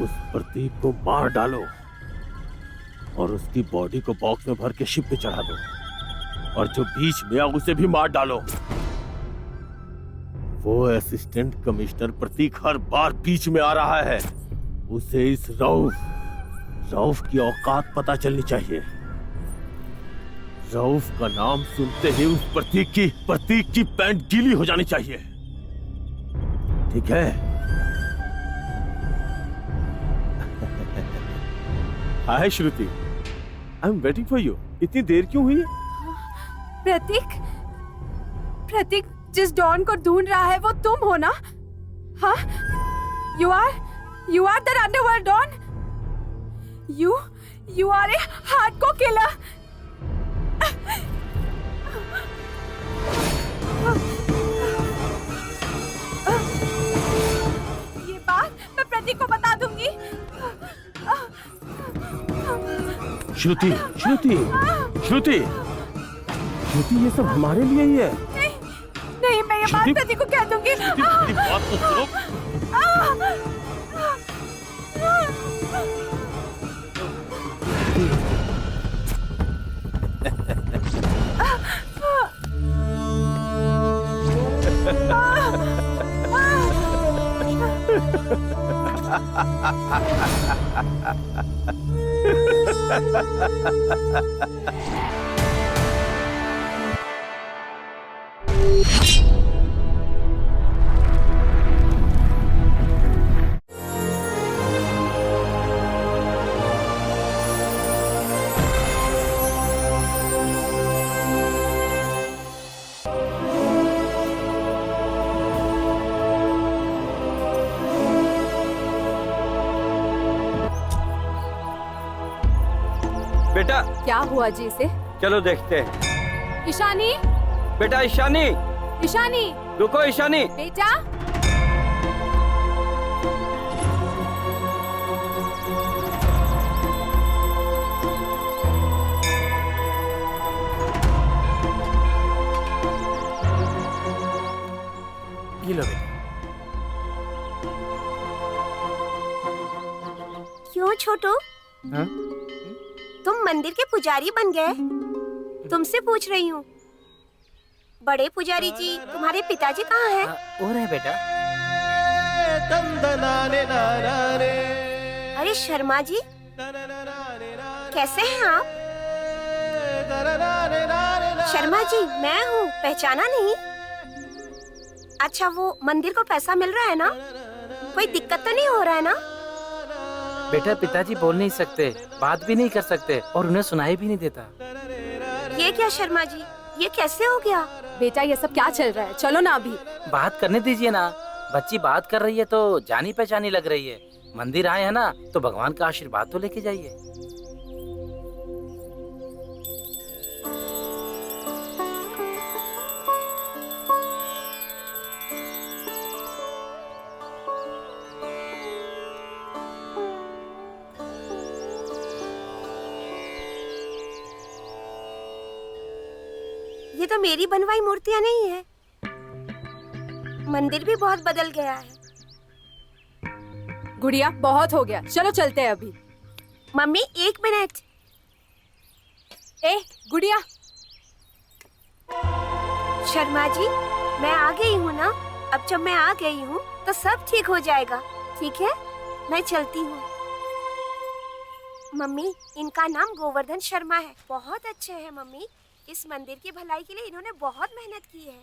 उस प्रतीक को मार डालो और उसकी बॉडी को बॉक्स में भर के शिप पे चढ़ा दो, और जो बीच में उसे भी मार डालो। वो असिस्टेंट कमिश्नर प्रतीक हर बार बीच में आ रहा है, उसे इस रऊफ की औकात पता चलनी चाहिए। रऊफ का नाम सुनते ही उस प्रतीक की पैंट गीली हो जानी चाहिए, ठीक है? Hi Shruti, I am waiting for you. इतनी देर क्यों हुई? प्रतीक जिस डॉन को ढूंढ रहा है वो तुम हो ना? हाँ? You are the underworld Don. You are a hardcore killer. ये बात मैं प्रतीक को बता दूंगी। श्रुति, ये सब हमारे लिए ही है। नहीं, मैं ये बात प्रतीक को कह दूंगी। बात तो सुनो। बेटा, क्या हुआ जी इसे? चलो देखते हैं। ईशानी, बेटा ईशानी, रुको ईशानी। बेटा, ये लो बेटा। क्यों छोटू? हाँ? तुम मंदिर के पुजारी बन गए? तुमसे पूछ रही हूँ। बड़े पुजारी जी, तुम्हारे पिताजी कहाँ हैं? हो रहे बेटा। अरे शर्मा जी, कैसे हैं आप? शर्मा जी, मैं हूँ, पहचाना नहीं? अच्छा, वो मंदिर को पैसा मिल रहा है ना? कोई दिक्कत तो नहीं हो रहा है ना? बेटा, पिताजी बोल नहीं सकते, बात भी नहीं कर सकते और उन्हें सुनाई भी नहीं देता। ये क्या शर्मा जी, ये कैसे हो गया? बेटा ये सब क्या चल रहा है? चलो ना अभी। बात करने दीजिए ना। बच्ची बात कर रही है तो जानी पहचानी लग रही है। मंदिर आए हैं ना तो भगवान का आशीर्वाद तो लेके जाइए। ये तो मेरी बनवाई मूर्तियाँ नहीं है। मंदिर भी बहुत बदल गया है। गुड़िया, बहुत हो गया, चलो चलते हैं अभी। Mummy 1 minute. ए गुड़िया। शर्मा जी, मैं आ गई हूँ ना? अब जब मैं आ गई हूँ तो सब ठीक हो जाएगा, ठीक है? मैं चलती हूँ। मम्मी, इनका नाम गोवर्धन शर्मा है। बहुत अच्छे हैं मम्मी। इस मंदिर की भलाई के लिए इन्होंने बहुत मेहनत की है।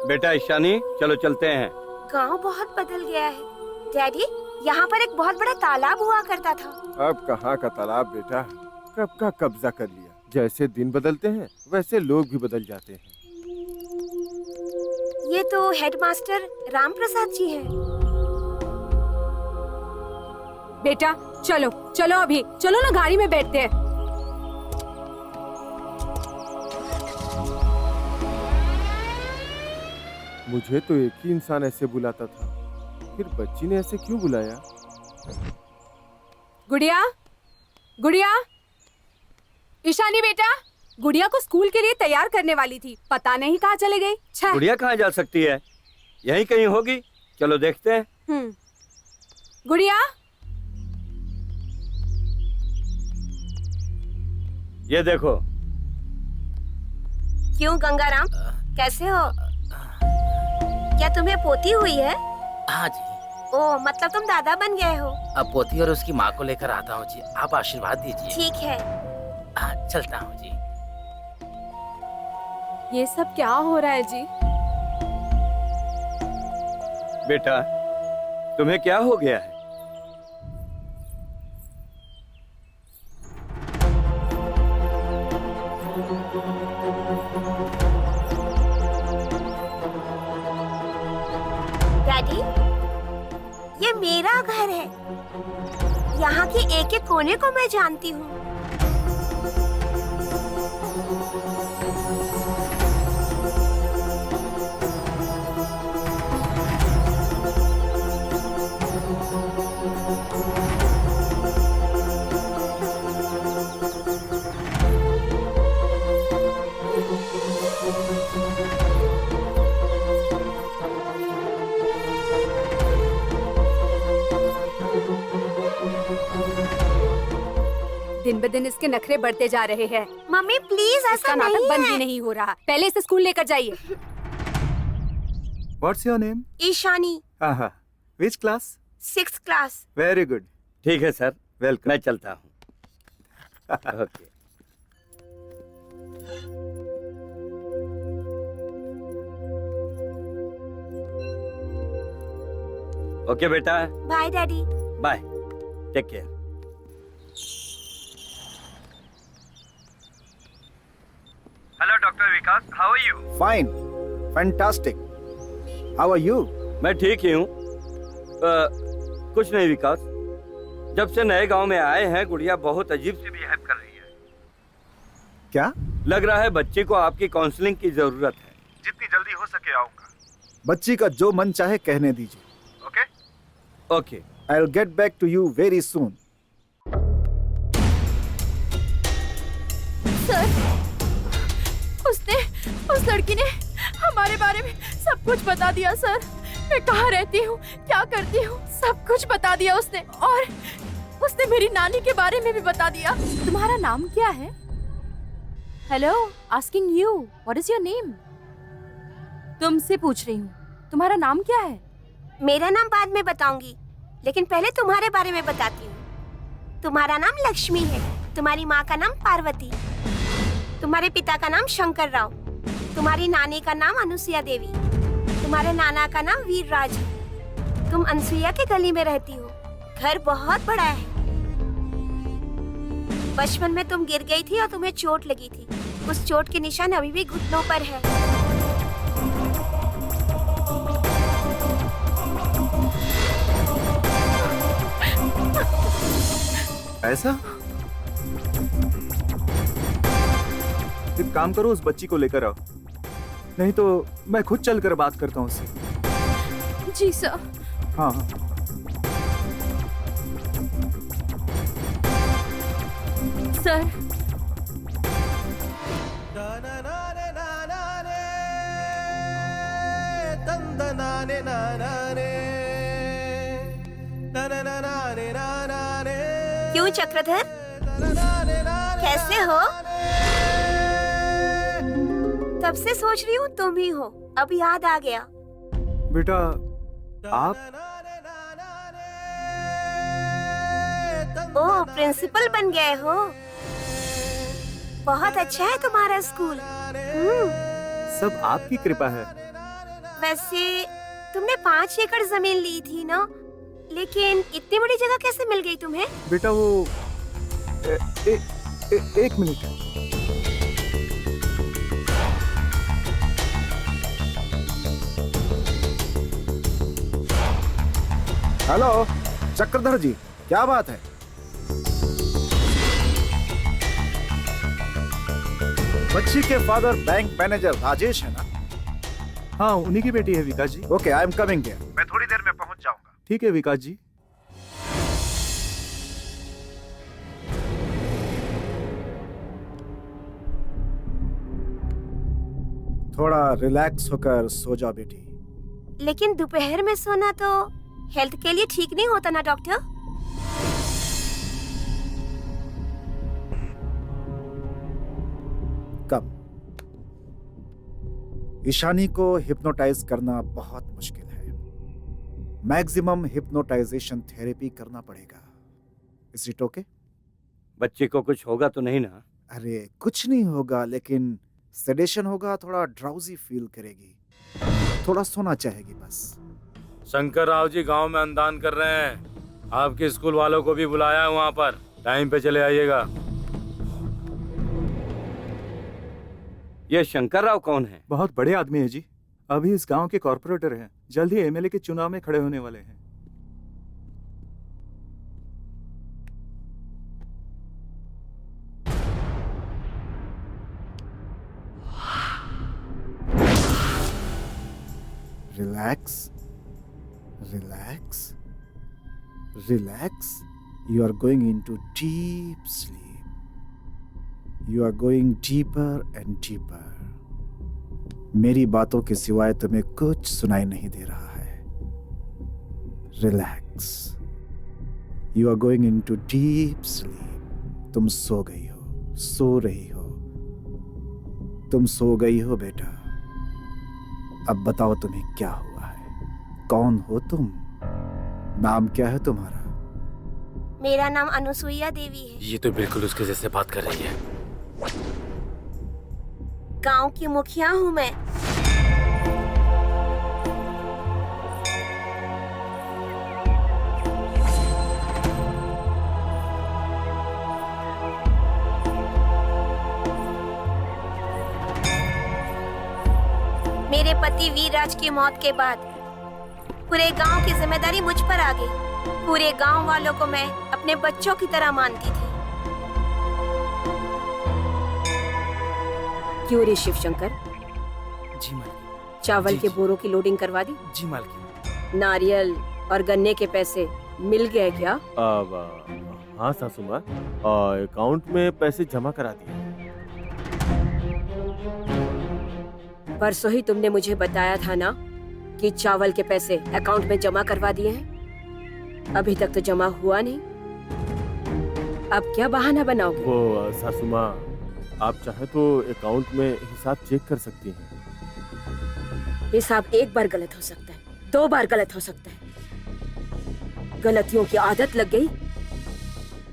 बेटा ईशानी, चलो चलते हैं। गांव बहुत बदल गया है। डैडी, यहाँ पर एक बहुत बड़ा तालाब हुआ करता था। अब कहाँ का तालाब बेटा, कब का कब्जा कर लिया। जैसे दिन बदलते हैं वैसे लोग भी बदल जाते हैं। ये तो हेडमास्टर राम प्रसाद जी हैं। बेटा चलो चलो अभी, चलो ना गाड़ी में बैठते हैं। मुझे तो एक ही इंसान ऐसे बुलाता था, फिर बच्ची ने ऐसे क्यों बुलाया? गुड़िया, गुड़िया, ईशानी बेटा, गुड़िया को स्कूल के लिए तैयार करने वाली थी, पता नहीं कहाँ चले गई। छह। गुड़िया कहाँ जा सकती है? यहीं कहीं होगी, चलो देखते हैं। गुड़िया, ये देखो। क्यों गंगाराम, कैसे हो? क्या तुम्हें पोती हुई है? हाँ जी। ओ, मतलब तुम दादा बन गए हो। अब पोती और उसकी माँ को लेकर आता हूँ जी, आप आशीर्वाद दीजिए। ठीक है। हाँ, चलता हूँ जी। ये सब क्या हो रहा है जी? बेटा, तुम्हें क्या हो गया है? डैडी, ये मेरा घर है। यहाँ के एक एक कोने को मैं जानती हूँ। दिन ब दिन इसके नखरे बढ़ते जा रहे हैं। मम्मी प्लीज, ऐसा इसका नाटक नहीं बंद है। भी नहीं हो रहा। पहले इसे स्कूल लेकर जाइए। What's your name? Ishani, Aha. Which class? 6th class. Very good. ठीक है सर, Welcome. मैं चलता हूँ। ओके। ओके बेटा, bye daddy. Bye, take care. Hello doctor Vikas, how are you? Fine. Fantastic. How are you? मैं ठीक ही हूँ। कुछ नहीं विकास, जब से नए गांव में आए हैं गुड़िया बहुत अजीब सी बिहेव कर रही है। क्या? लग रहा है बच्ची को आपकी काउंसलिंग की जरूरत है। जितनी जल्दी हो सके आऊंगा। बच्ची का जो मन चाहे कहने दीजिए। Okay? Okay. I'll get back to you very soon. Sir, उस लड़की ने हमारे बारे में सब कुछ बता दिया सर। मैं कहाँ रहती हूँ, क्या करती हूँ, सब कुछ बता दिया उसने। और उसने मेरी नानी के बारे में भी बता दिया। तुम्हारा नाम क्या है? Hello, asking you, what is your name? तुमसे पूछ रही हूँ, तुम्हारा नाम क्या है? मेरा नाम बाद में बताऊंगी, लेकिन पहले तुम्हारे बारे में बताती हूँ। तुम्हारा नाम लक्ष्मी है, तुम्हारी माँ का नाम पार्वती, तुम्हारे पिता का नाम शंकर राव, तुम्हारी नानी का नाम अनुसुईया देवी, तुम्हारे नाना का नाम वीरराज है। तुम अनसुईया के गली में रहती हो। घर बहुत बड़ा है। बचपन में तुम गिर गई थी और तुम्हें चोट लगी थी। उस चोट के निशान अभी भी घुटनों पर है। ऐसा? एक काम करो, उस बच्ची को लेकर आओ, नहीं तो मैं खुद चलकर बात करता हूँ उससे। जी सर। हाँ हाँ। सर, क्यों चक्रधर, कैसे हो? तब से सोच रही हूँ तुम ही हो, अब याद आ गया। बेटा, आप? ओह, प्रिंसिपल बन गए हो। बहुत अच्छा है तुम्हारा स्कूल। सब आपकी कृपा है। वैसे तुमने 5 एकड़ जमीन ली थी ना, लेकिन इतनी बड़ी जगह कैसे मिल गई तुम्हें? बेटा वो एक मिनट। हेलो चक्रधर जी, क्या बात है? बच्ची के फादर बैंक मैनेजर राजेश है ना? हाँ, उन्हीं की बेटी है Vikas ji. Okay, I am coming here. मैं थोड़ी देर में पहुंच जाऊंगा। ठीक है विकास जी। थोड़ा रिलैक्स होकर सो जाओ बेटी। लेकिन दोपहर में सोना तो हेल्थ के लिए ठीक नहीं होता ना डॉक्टर। कम। ईशानी को हिप्नोटाइज करना बहुत मुश्किल है। मैक्सिमम हिप्नोटाइजेशन थेरेपी करना पड़ेगा। Is it okay? बच्चे को कुछ होगा तो नहीं ना? अरे कुछ नहीं होगा, लेकिन सेडेशन होगा, थोड़ा ड्राउजी फील करेगी, थोड़ा सोना चाहेगी बस। शंकर राव जी गांव में अन्नदान कर रहे हैं, आपके स्कूल वालों को भी बुलाया है वहाँ पर, टाइम पे चले आइएगा। ये शंकर राव कौन है? बहुत बड़े आदमी है जी, अभी इस गांव के कॉर्पोरेटर हैं, जल्द ही एमएलए के चुनाव में खड़े होने वाले हैं। Relax, relax, relax. You are going into deep sleep. You are going deeper and deeper. मेरी बातों के सिवाय तुम्हें कुछ सुनाई नहीं दे रहा है। Relax. You are going into deep sleep. तुम सो गई हो, सो रही हो, तुम सो गई हो बेटा। अब बताओ तुम्हें क्या हुआ है? कौन हो तुम? नाम क्या है तुम्हारा? मेरा नाम अनुसुईया देवी है। ये तो बिल्कुल उसके जैसे बात कर रही है। गांव की मुखिया हूँ मैं। मेरे पति वीरराज की मौत के बाद पूरे गांव की जिम्मेदारी मुझ पर आ गई। पूरे गांव वालों को मैं अपने बच्चों की तरह मानती थी। क्यों रे शिवशंकर, जी मालकिन। चावल जी, के जी। बोरों की लोडिंग करवा दी? जी मालकिन। नारियल और गन्ने के पैसे मिल गए क्या? अब हाँ सासू माँ, अकाउंट में पैसे जमा करा दिए। परसों ही तुमने मुझे बताया था ना कि चावल के पैसे अकाउंट में जमा करवा दिए हैं। अभी तक तो जमा हुआ नहीं। अब क्या बहाना बनाओगे? वो सासू माँ, आप चाहे तो अकाउंट में हिसाब चेक कर सकती हैं। हिसाब एक बार गलत हो सकता है, 2 बार गलत हो सकता है। गलतियों की आदत लग गई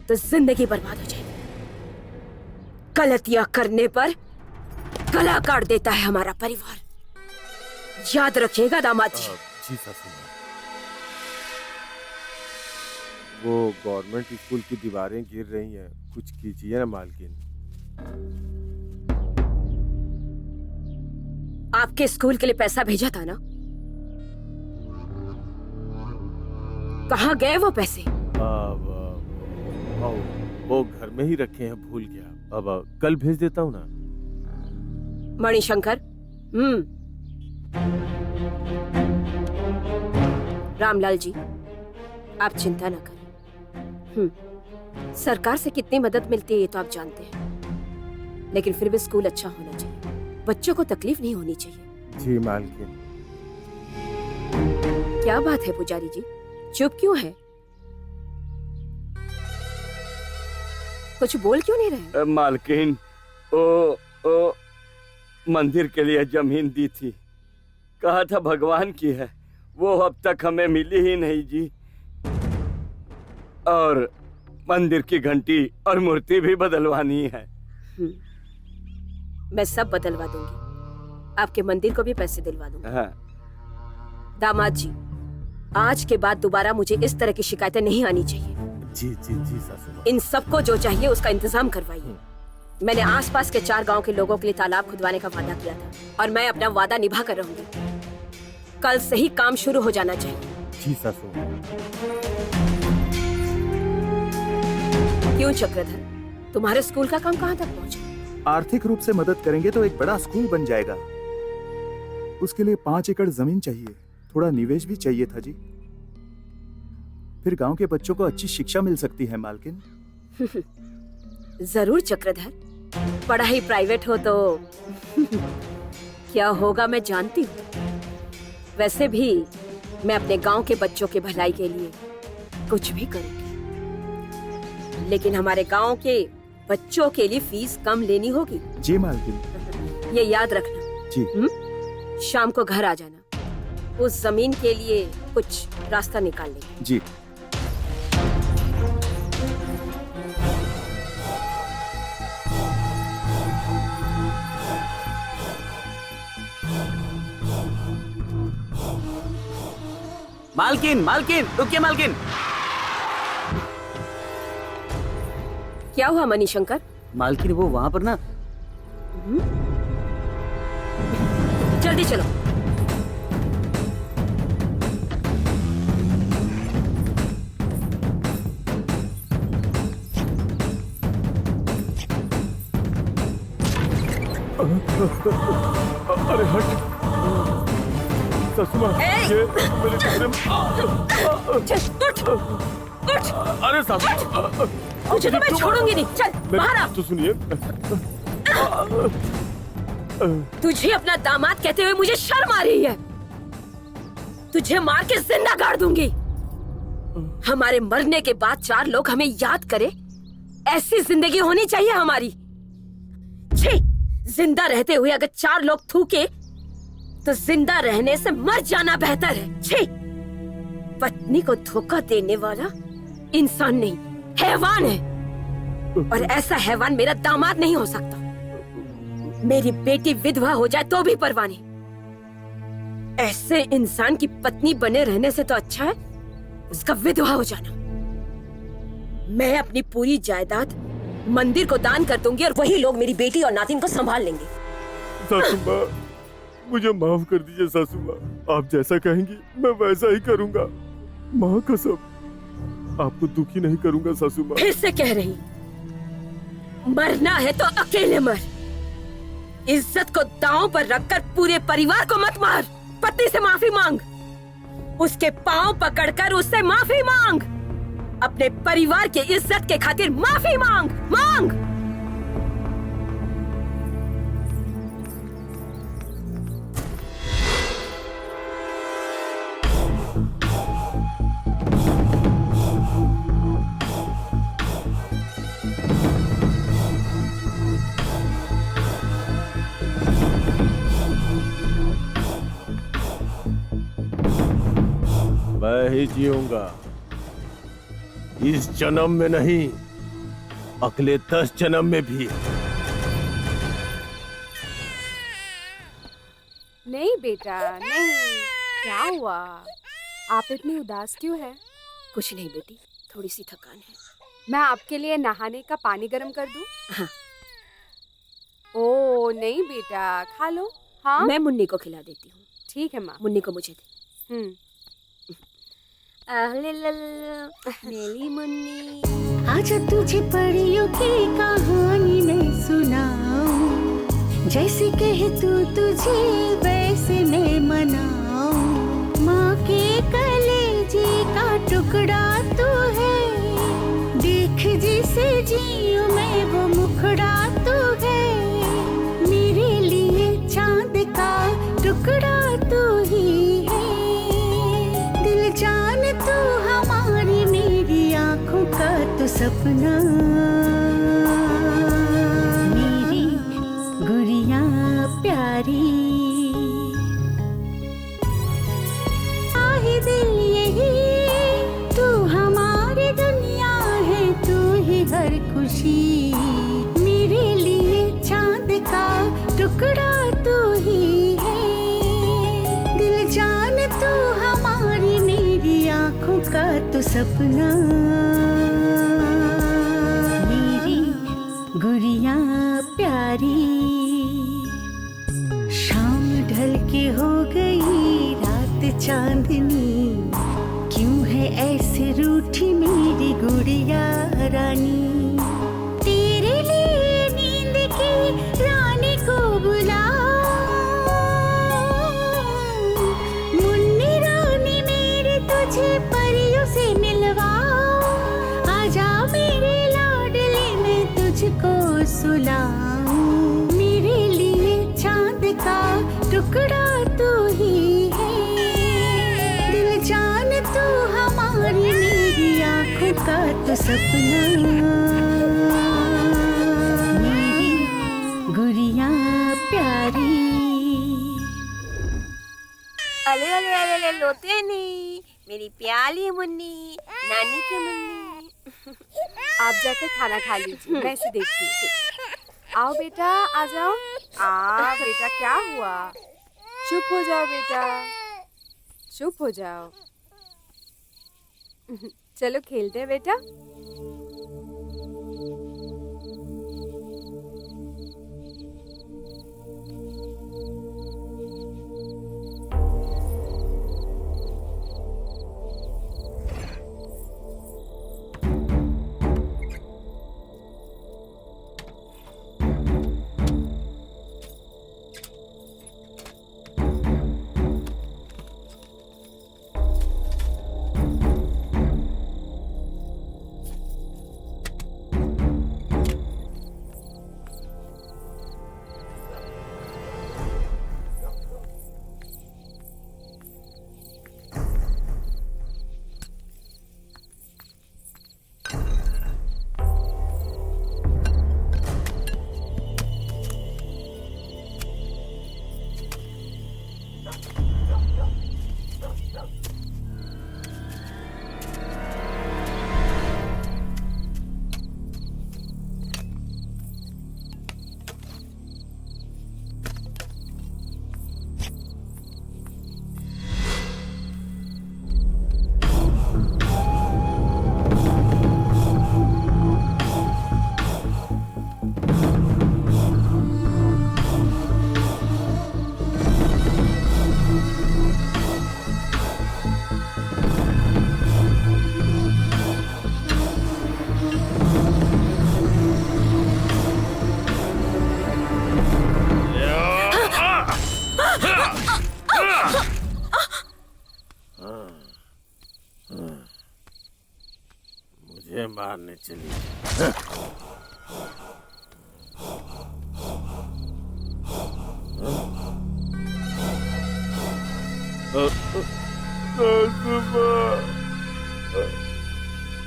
तो जिंदगी बर्बाद हो जाएगी। गलतियां करने पर गला काट देता है हमारा परिवार। याद रखिएगा दामाद जी। जी सासू माँ। वो गवर्नमेंट स्कूल की दीवारें गिर रही हैं, कुछ कीजिए ना मालकिन। आपके स्कूल के लिए पैसा भेजा था ना, कहाँ गए वो पैसे? वो घर में ही रखे हैं, भूल गया। अब कल भेज देता हूँ ना। मणिशंकर, रामलाल जी, आप चिंता न करें। सरकार से कितनी मदद मिलती है ये तो आप जानते हैं, लेकिन फिर भी स्कूल अच्छा होना चाहिए, बच्चों को तकलीफ नहीं होनी चाहिए। जी मालकिन। क्या बात है पुजारी जी, चुप क्यों है? कुछ बोल क्यों नहीं रहे? मालकिन, ओ मंदिर के लिए जमीन दी थी, कहा था भगवान की है, वो अब तक हमें मिली ही नहीं जी। और मंदिर की घंटी और मूर्ति भी बदलवानी है। मैं सब बदलवा दूंगी, आपके मंदिर को भी पैसे दिलवा दूंगी। हाँ। दामाद जी, आज के बाद दोबारा मुझे इस तरह की शिकायतें नहीं आनी चाहिए। जी जी जी सासू माँ। इन सबको जो चाहिए उसका इंतजाम करवाइए। मैंने आसपास के 4 गांव के लोगों के लिए तालाब खुदवाने का वादा किया था और मैं अपना वादा निभा कर रहूंगी। कल से ही काम शुरू हो जाना चाहिए। जी सासू माँ। क्यों चक्रधर, तुम्हारे स्कूल का काम कहाँ तक पहुँचा? आर्थिक रूप से मदद करेंगे तो एक बड़ा स्कूल बन जाएगा। उसके लिए 5 एकड़ जमीन चाहिए, थोड़ा निवेश भी चाहिए था जी। फिर गांव के बच्चों को अच्छी शिक्षा मिल सकती है मालकिन। जरूर चक्रधर, पढ़ाई प्राइवेट हो तो क्या होगा मैं जानती हूँ। वैसे भी मैं अपने गांव के बच्चों के भलाई के लिए कुछ भी करूंगी, लेकिन हमारे गांव के बच्चों के लिए फीस कम लेनी होगी। जी मालकिन। ये याद रखना। जी। शाम को घर आ जाना, उस जमीन के लिए कुछ रास्ता निकाल लेंगे। जी। मालकिन मालकिन रुकिए मालकिन। क्या हुआ मणिशंकर? मालकिन वो वहाँ पर ना। जल्दी चलो। अरे हट ससुमा, ये मेरे कमरे में। उठ। अरे सासू, तुझे तो मैं छोड़ूंगी नहीं। चल बाहर आ। तो सुनिए, तुझे अपना दामाद कहते हुए मुझे शर्म आ रही है। तुझे मार के जिंदा गाड़ दूंगी। हमारे मरने के बाद 4 लोग हमें याद करे, ऐसी जिंदगी होनी चाहिए हमारी। छी, जिंदा रहते हुए अगर 4 लोग थूके तो जिंदा रहने से मर जाना बेहतर है। छी, पत्नी को धोखा देने वाला इंसान नहीं, हैवान है। और ऐसा हैवान मेरा दामाद नहीं हो सकता। मेरी बेटी विधवा हो जाए तो भी परवाह नहीं। ऐसे इंसान की पत्नी बने रहने से तो अच्छा है उसका विधवा हो जाना। मैं अपनी पूरी जायदाद मंदिर को दान कर दूंगी और वही लोग मेरी बेटी और नातिन को संभाल लेंगे। सासू माँ, मुझे माफ कर दीजिए सासू माँ। आप जैसा कहेंगी मैं वैसा ही करूँगा। माँ कसम, आपको दुखी नहीं करूँगा सासू माँ। फिर से कह रही, मरना है तो अकेले मर। इज्जत को दांव पर रखकर पूरे परिवार को मत मार। पति से माफी मांग, उसके पांव पकड़कर उससे माफी मांग। अपने परिवार की इज्जत के खातिर माफी मांग। मांग। मैं ही जीऊंगा, इस जन्म में नहीं, अगले 10 जन्म में भी। नहीं बेटा नहीं। क्या हुआ? आप इतनी उदास क्यों हैं? कुछ नहीं बेटी, थोड़ी सी थकान है। मैं आपके लिए नहाने का पानी गर्म कर दूं? हाँ। ओ नहीं बेटा, खा लो। हाँ मैं मुन्नी को खिला देती हूँ। ठीक है माँ। मुन्नी को मुझे दे। मेरी मुन्नी, आजा तुझे परियों की कहानी मैं सुनाऊं। जैसे कहे तू तुझे वैसे मैं मनाऊं। माँ के कलेजे का टुकड़ा तू है, देख जिसे जियो मैं वो मुखड़ा तू है। मेरे लिए चांद का टुकड़ा तू ही है। दिल जान तू हमारी, मेरी आंखों का तो सपना। मेरी गुड़िया प्यारी, आहे दिल यही, तू हमारी दुनिया है, तू ही हर खुशी। मेरे लिए चांद का टुकड़ा तू ही है। दिल जान तू हमारी, मेरी आंखों का तो सपना। मेरी गुड़िया प्यारी। शाम ढल के हो गई रात चांदनी, क्यों है ऐसे रूठी मेरी गुड़िया रानी। तेरे लिए नींद की रानी को बुला, मुन्नी रानी मेरे तुझे परियों से मिलवाओ। आजा मेरे लाडले मैं तुझको सुलाऊं। मेरे लिए चांद का सपना मेरी गुड़िया प्यारी। अले अले अले अले लोते नहीं, मेरी प्याली मुन्नी, नानी की मुन्नी। आप जाकर खाना खा लीजिए, मैं इसे देखती हूँ। आओ बेटा, आ जाओ। बेटा क्या हुआ? चुप हो जाओ बेटा, चुप हो जाओ। चलो खेलते हैं बेटा। मुझे मारने चली।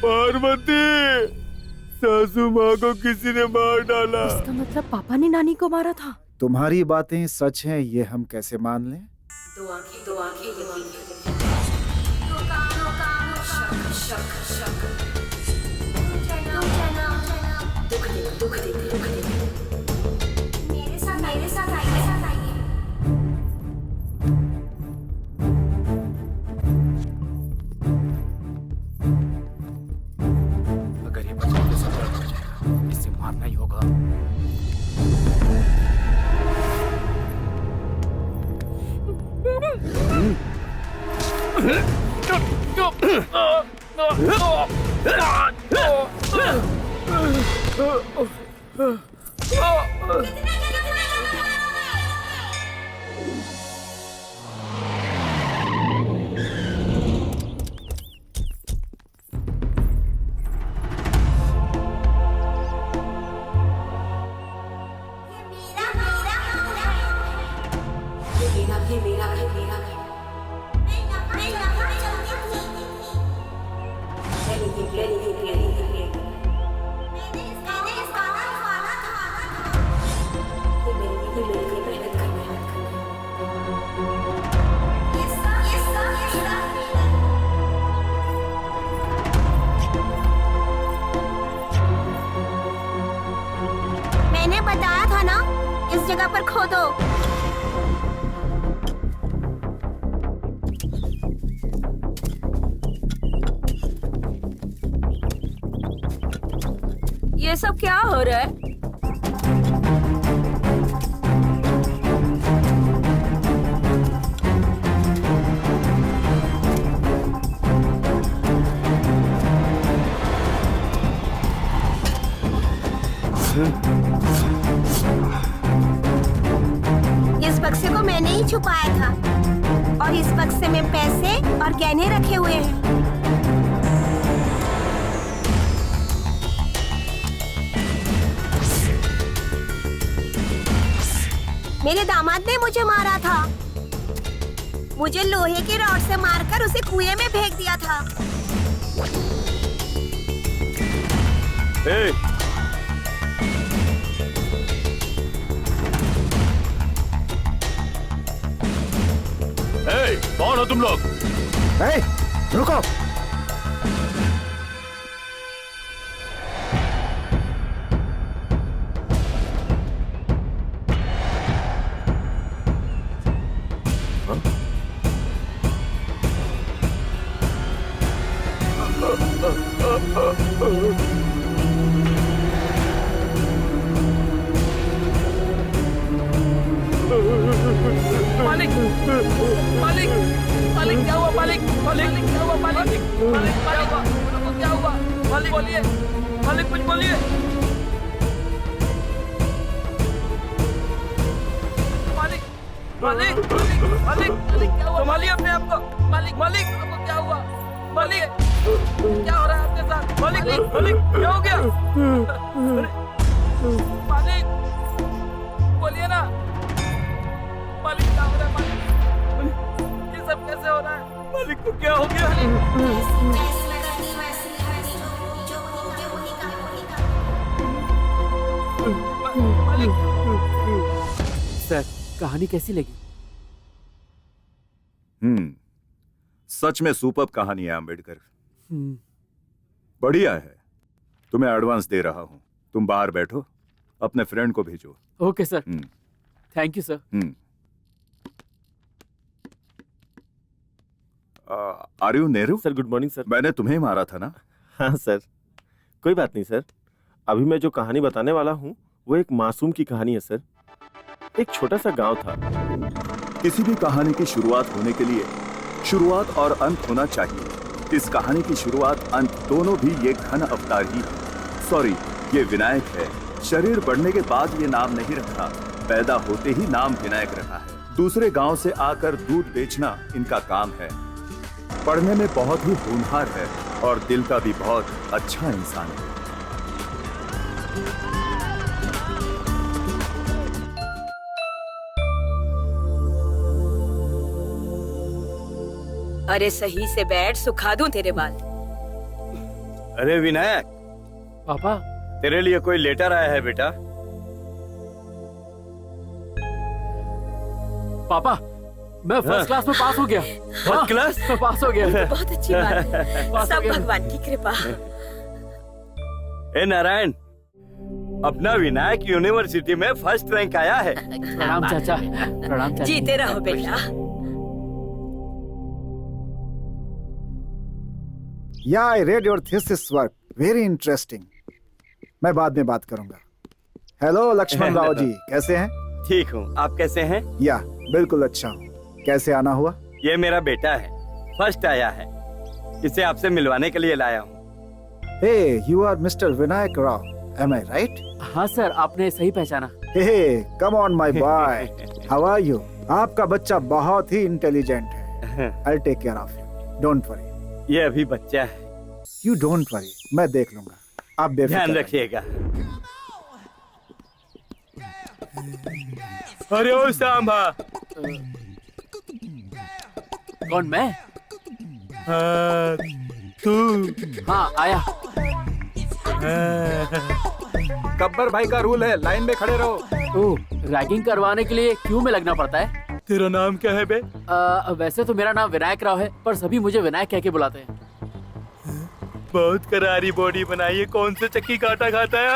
पार्वती, सासू माँ को किसी ने मार डाला। इसका मतलब पापा ने नानी को मारा था। तुम्हारी बातें सच हैं ये हम कैसे मान लें? दो आंखें दुख दे। मेरे साथ आइए। अगर ये बच्चा के साथ गड़बड़ हो जाएगा, इससे मारना ही होगा। मैंने बताया था ना, इस जगह पर खोदो। ये सब क्या हो रहा है? इस बक्से को मैंने ही छुपाया था और इस बक्से में पैसे और गहने रखे हुए हैं। मेरे दामाद ने मुझे मारा था। मुझे लोहे की रॉड से मारकर उसे कुएं में फेंक दिया था। ए, कौन हो तुम लोग? ए, रुको। मालिक मालिक मालिक क्या हुआ? मालिक मालिक क्या हुआ? मालिक मालिक क्या हुआ? मालिक बोलिए, मालिक कुछ बोलिए। मालिक मालिक मालिक मालिक मालिक क्या हुआ? संभालिए अपने आप को। मालिक मालिक आपको क्या हुआ? मालिक क्या हो रहा है आपके साथ? मालिक मालिक क्या हो गया? मालिक बोलिए ना। मालिक क्या हो रहा है? मालिक ये सब कैसे हो रहा है? मालिक को क्या हो गया? मालिक सर, कहानी कैसी लगी? सच में सुपर्ब कहानी है आम्बेडकर। बढ़िया है। तुम्हें एडवांस दे रहा हूं। तुम बाहर बैठो, अपने फ्रेंड को भेजो। Okay sir, thank you sir. Are you Nehru? Sir good morning sir. मैंने तुम्हें मारा था ना? हाँ सर, कोई बात नहीं सर। अभी मैं जो कहानी बताने वाला हूँ वो एक मासूम की कहानी है सर। एक छोटा सा गांव था। किसी भी कहानी की शुरुआत होने के लिए शुरुआत और अंत होना चाहिए। इस कहानी की शुरुआत अंत दोनों भी ये घन अवतार ही है। सॉरी, ये विनायक है। शरीर बढ़ने के बाद ये नाम नहीं रखा, पैदा होते ही नाम विनायक रखा है। दूसरे गांव से आकर दूध बेचना इनका काम है। पढ़ने में बहुत ही होनहार है और दिल का भी बहुत अच्छा इंसान है। अरे सही से बैठ, सुखा दूं तेरे बाल। अरे विनायक, पापा तेरे लिए कोई लेटर आया है बेटा। पापा, मैं फर्स्ट क्लास में पास हो गया। फर्स्ट क्लास में पास हो गया। बहुत अच्छी बात है। पास हो सब गया। भगवान की कृपा। ए नारायण, अपना विनायक यूनिवर्सिटी में फर्स्ट रैंक आया है। प्रणाम चाचा, प्रणाम चाचा। जीते रहो बेटा। या I read your thesis work, very interesting. मैं बाद में बात करूंगा। हेलो लक्ष्मण राव जी, कैसे हैं? ठीक हूँ, आप कैसे हैं? या बिल्कुल अच्छा हूँ। कैसे आना हुआ? ये मेरा बेटा है, फर्स्ट आया है। इसे आपसे मिलवाने के लिए लाया हूँ। Hey, you are mister Vinayak Rao, am I right? हाँ सर, आपने सही पहचाना। Hey, come on my boy, how are you? आपका बच्चा बहुत ही इंटेलिजेंट है। I take care of you, don't worry. ये अभी बच्चा है। यू डोंट वरी, मैं देख लूंगा, आप बेफिक्र ध्यान रहिए। रखिएगा। अरे ओ सांभा। कौन, मैं? हाँ, तू। हाँ आया। गब्बर भाई का रूल है, लाइन में खड़े रहो। ओह, रैगिंग करवाने के लिए क्यों में लगना पड़ता है? तेरा नाम क्या है बे? वैसे तो मेरा नाम विनायक राव है, पर सभी मुझे विनायक कह के बुलाते हैं। बहुत करारी बॉडी बनाई है, कौन से चक्की काटा खाता है?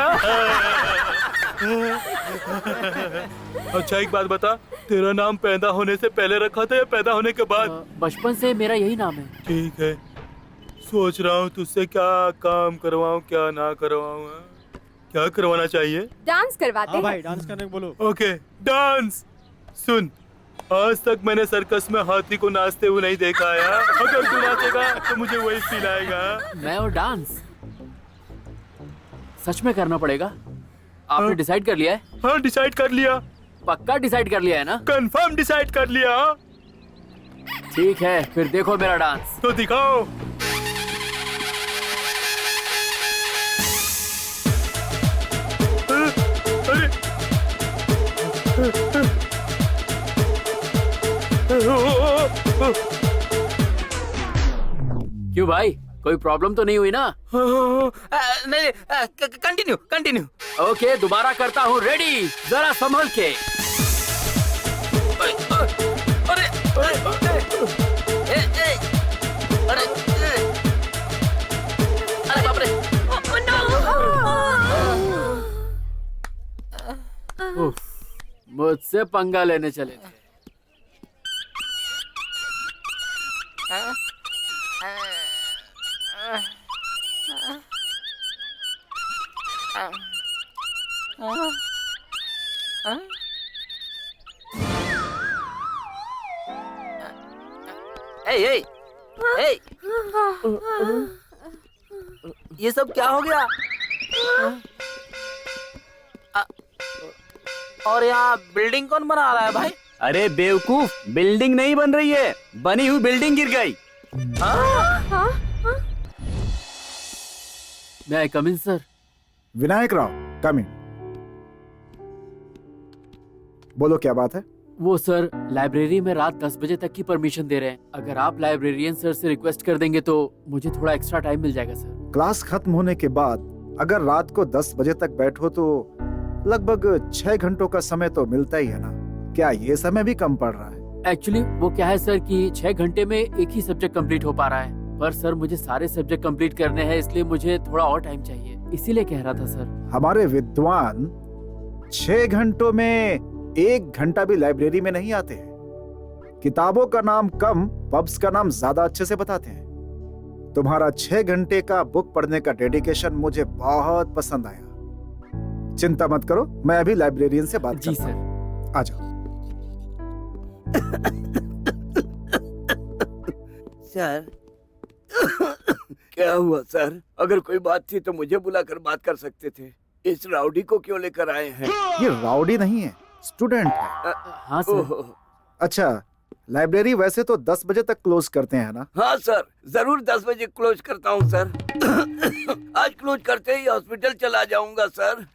अच्छा एक बात बता, तेरा नाम पैदा होने से पहले रखा था या पैदा होने के बाद? बचपन से मेरा यही नाम है। ठीक है, सोच रहा हूँ तुझसे क्या काम करवाऊँ क्या ना करवाऊँ। क्या करवाना चाहिए? डांस करवाते हैं। भाई डांस करने को बोलो। Okay dance. सुन, आज तक मैंने सर्कस में हाथी को नाचते हुए नहीं देखा है। अगर तू नाचेगा तो मुझे वही फील आएगा। मैं और डांस सच में करना पड़ेगा। आपने डिसाइड कर लिया है? हाँ डिसाइड कर लिया। पक्का डिसाइड कर लिया है ना? कंफर्म डिसाइड कर लिया। ठीक है, फिर देखो मेरा डांस। तो दिखाओ। क्यों भाई, कोई प्रॉब्लम तो नहीं हुई ना? नहीं, कंटिन्यू कंटिन्यू। ओके, दोबारा करता हूँ। रेडी, जरा संभल के। अरे अरे बाप रे। उफ, मुझसे पंगा लेने चले थे। ये सब क्या हो गया? और यहाँ बिल्डिंग कौन बना रहा है भाई? अरे बेवकूफ, बिल्डिंग नहीं बन रही है, बनी हुई बिल्डिंग गिर गई। मैं आई कम इन सर? विनायक राव, कम इन। बोलो क्या बात है? वो सर लाइब्रेरी में रात 10 बजे तक की परमिशन दे रहे हैं। अगर आप लाइब्रेरियन सर से रिक्वेस्ट कर देंगे तो मुझे थोड़ा एक्स्ट्रा टाइम मिल जाएगा सर। क्लास खत्म होने के बाद अगर रात को 10 बजे तक बैठो तो लगभग 6 घंटों का समय तो मिलता ही है ना। क्या ये समय भी कम पड़ रहा है? एक्चुअली वो क्या है सर कि 6 घंटे में एक ही सब्जेक्ट कंप्लीट हो पा रहा है, पर सर मुझे सारे सब्जेक्ट कंप्लीट करने हैं, इसलिए मुझे थोड़ा और टाइम चाहिए, इसीलिए कह रहा था सर। हमारे विद्वान 6 घंटों में 1 घंटा भी लाइब्रेरी में नहीं आते हैं। किताबों का नाम कम, पब्स का नाम ज्यादा अच्छे से बताते हैं। तुम्हारा 6 घंटे का बुक पढ़ने का डेडिकेशन मुझे बहुत पसंद आया। चिंता मत करो, मैं अभी लाइब्रेरियन से बात जी करता हूं। सर। आ जाओ। सर क्या हुआ सर? अगर कोई बात थी तो मुझे बुलाकर बात कर सकते थे। इस राउडी को क्यों लेकर आए हैं? ये राउडी नहीं है, स्टूडेंट है। हाँ सर। ओहो। अच्छा, लाइब्रेरी वैसे तो 10 बजे तक क्लोज करते हैं ना? हाँ सर, जरूर 10 बजे क्लोज करता हूँ सर। आज क्लोज करते ही हॉस्पिटल चला जाऊंगा सर।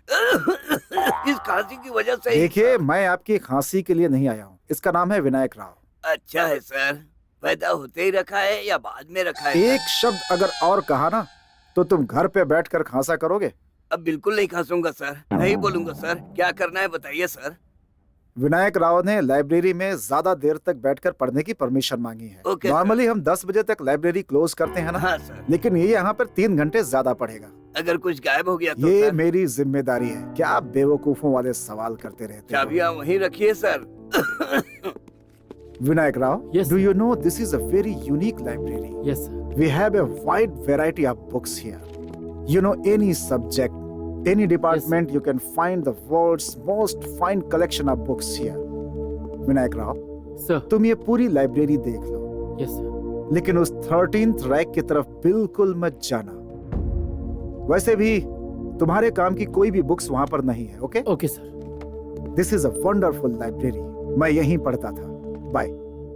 इस खांसी की वजह से। देखिए, मैं आपकी खांसी के लिए नहीं आया हूँ। इसका नाम है विनायक राव। अच्छा है सर। पैदा होते ही रखा है या बाद में रखा है? एक शब्द अगर और कहा ना तो तुम घर पे बैठकर खांसा करोगे। अब बिल्कुल नहीं खांसूंगा सर, नहीं बोलूंगा सर। क्या करना है बताइए सर। विनायक राव ने लाइब्रेरी में ज्यादा देर तक बैठकर पढ़ने की परमिशन मांगी है। ओके, नॉर्मली हम 10 बजे तक लाइब्रेरी क्लोज करते हैं ना। हाँ सर। लेकिन ये यहाँ पर 3 घंटे ज्यादा पढ़ेगा। अगर कुछ गायब हो गया तो ये सर? मेरी जिम्मेदारी है। क्या आप बेवकूफों वाले सवाल करते रहते हो? चाबियां वहीं रखिए sir. Vinayak Rao, Yes. do you know this is a very unique library? Yes sir. We have a wide variety of books here. You know, any subject, any department, you can find the world's most fine collection of books here. Vinayak Rao, sir. तुम ये पूरी library देख लो, yes sir. लेकिन उस 13th rack की तरफ बिल्कुल मत जाना। वैसे भी तुम्हारे काम की कोई भी बुक्स वहां पर नहीं है। Okay? Okay sir. This is a wonderful library. मैं यहीं पढ़ता था। बाय।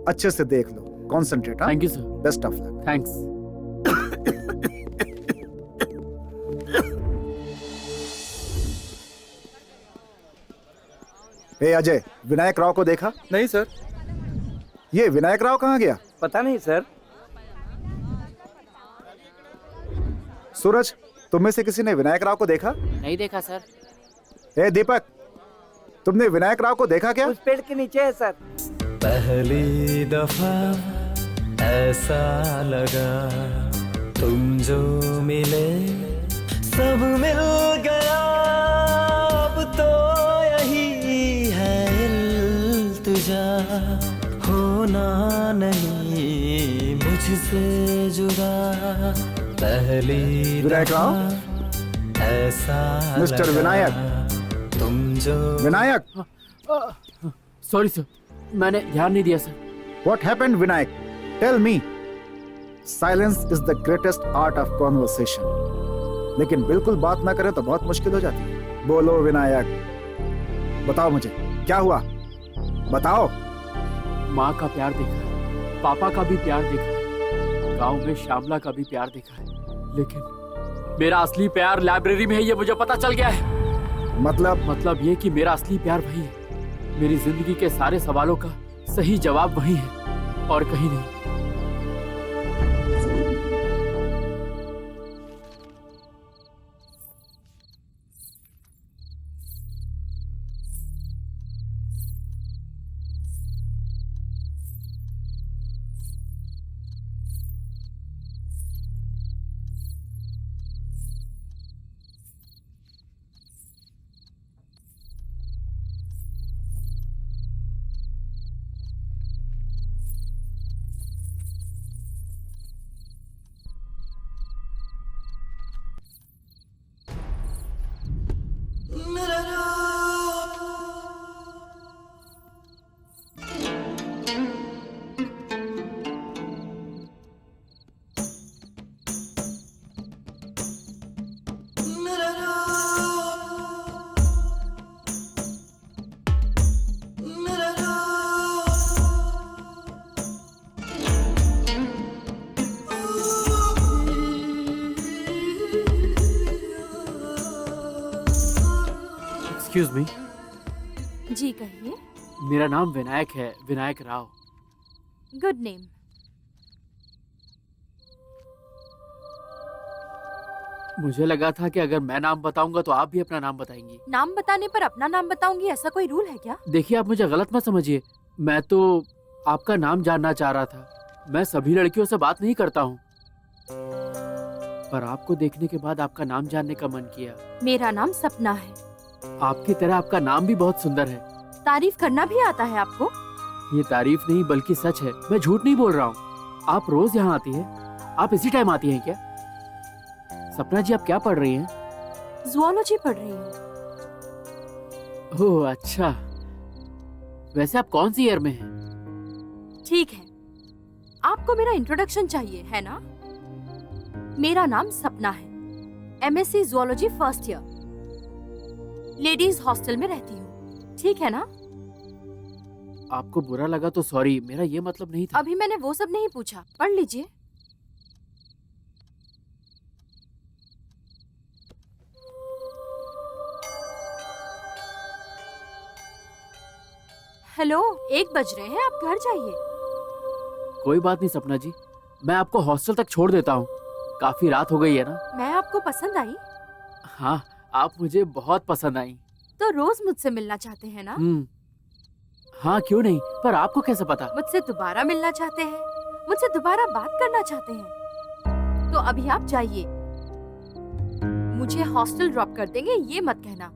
अच्छे से देख लो, concentrate. Thank you sir. Best of luck. Thanks. ए अजय, विनायक राव को देखा? नहीं सर। ये विनायक राव कहाँ गया? पता नहीं सर। सूरज, तुम में से किसी ने विनायक राव को देखा? नहीं देखा सर। ए दीपक, तुमने विनायक राव को देखा क्या? उस पेड़ के नीचे है सर। पहली दफा ऐसा लगा तुम जो मिले सब मिल गया, अब तो यही है इल्तिजा, होना नहीं मुझसे जुदा। पहली विनायक राव? दफा ऐसा मिस्टर लगा विनायक। तुम जो विनायक, सॉरी सर, मैंने ध्यान नहीं दिया sir. what happened Vinayak? Tell me. Silence is the greatest art of conversation. लेकिन बिल्कुल बात ना करें तो बहुत मुश्किल हो जाती है। बोलो विनायक, बताओ मुझे क्या हुआ, बताओ। माँ का प्यार देखा है, पापा का भी प्यार देखा है, गांव में श्यामला का भी प्यार देखा है, लेकिन मेरा असली प्यार लाइब्रेरी में है, ये मुझे पता चल गया है। मतलब ये कि मेरा असली प्यार वही है। मेरी जिंदगी के सारे सवालों का सही जवाब वही है और कहीं नहीं। एक्सक्यूज मी, जी कहिए। मेरा नाम विनायक है, विनायक राव। Good name. मुझे लगा था कि अगर मैं नाम बताऊंगा तो आप भी अपना नाम बताएंगी। नाम बताने पर अपना नाम बताऊंगी, ऐसा कोई रूल है क्या? देखिए, आप मुझे गलत मत समझिए, मैं तो आपका नाम जानना चाह रहा था। मैं सभी लड़कियों से बात नहीं करता हूँ, पर आपको देखने के बाद आपका नाम जानने का मन किया। मेरा नाम सपना है। आपकी तरह आपका नाम भी बहुत सुंदर है। तारीफ करना भी आता है आपको? ये तारीफ नहीं बल्कि सच है, मैं झूठ नहीं बोल रहा हूँ। आप रोज यहाँ आती है? आप इसी टाइम आती हैं क्या? सपना जी, आप क्या पढ़ रही हैं? ज़ूलॉजी पढ़ रही हूँ। ओह अच्छा, वैसे आप कौन सी ईयर में हैं? ठीक है, आपको मेरा इंट्रोडक्शन चाहिए है ना? मेरा नाम सपना है, MSc zoology first year, ladies hostel में रहती हूँ, ठीक है ना? आपको बुरा लगा तो सॉरी, मेरा ये मतलब नहीं था। अभी मैंने वो सब नहीं पूछा, पढ़ लीजिए। हेलो, 1 बज रहे हैं, आप घर जाइए। कोई बात नहीं सपना जी, मैं आपको हॉस्टल तक छोड़ देता हूँ। काफी रात हो गई है ना? मैं आपको पसंद आई? हाँ, आप मुझे बहुत पसंद आई। तो रोज मुझसे मिलना चाहते हैं ना? हाँ क्यों नहीं, पर आपको कैसे पता? मुझसे दोबारा मिलना चाहते हैं, मुझसे दोबारा बात करना चाहते हैं, तो अभी आप जाइए। मुझे हॉस्टल ड्रॉप कर देंगे ये मत कहना।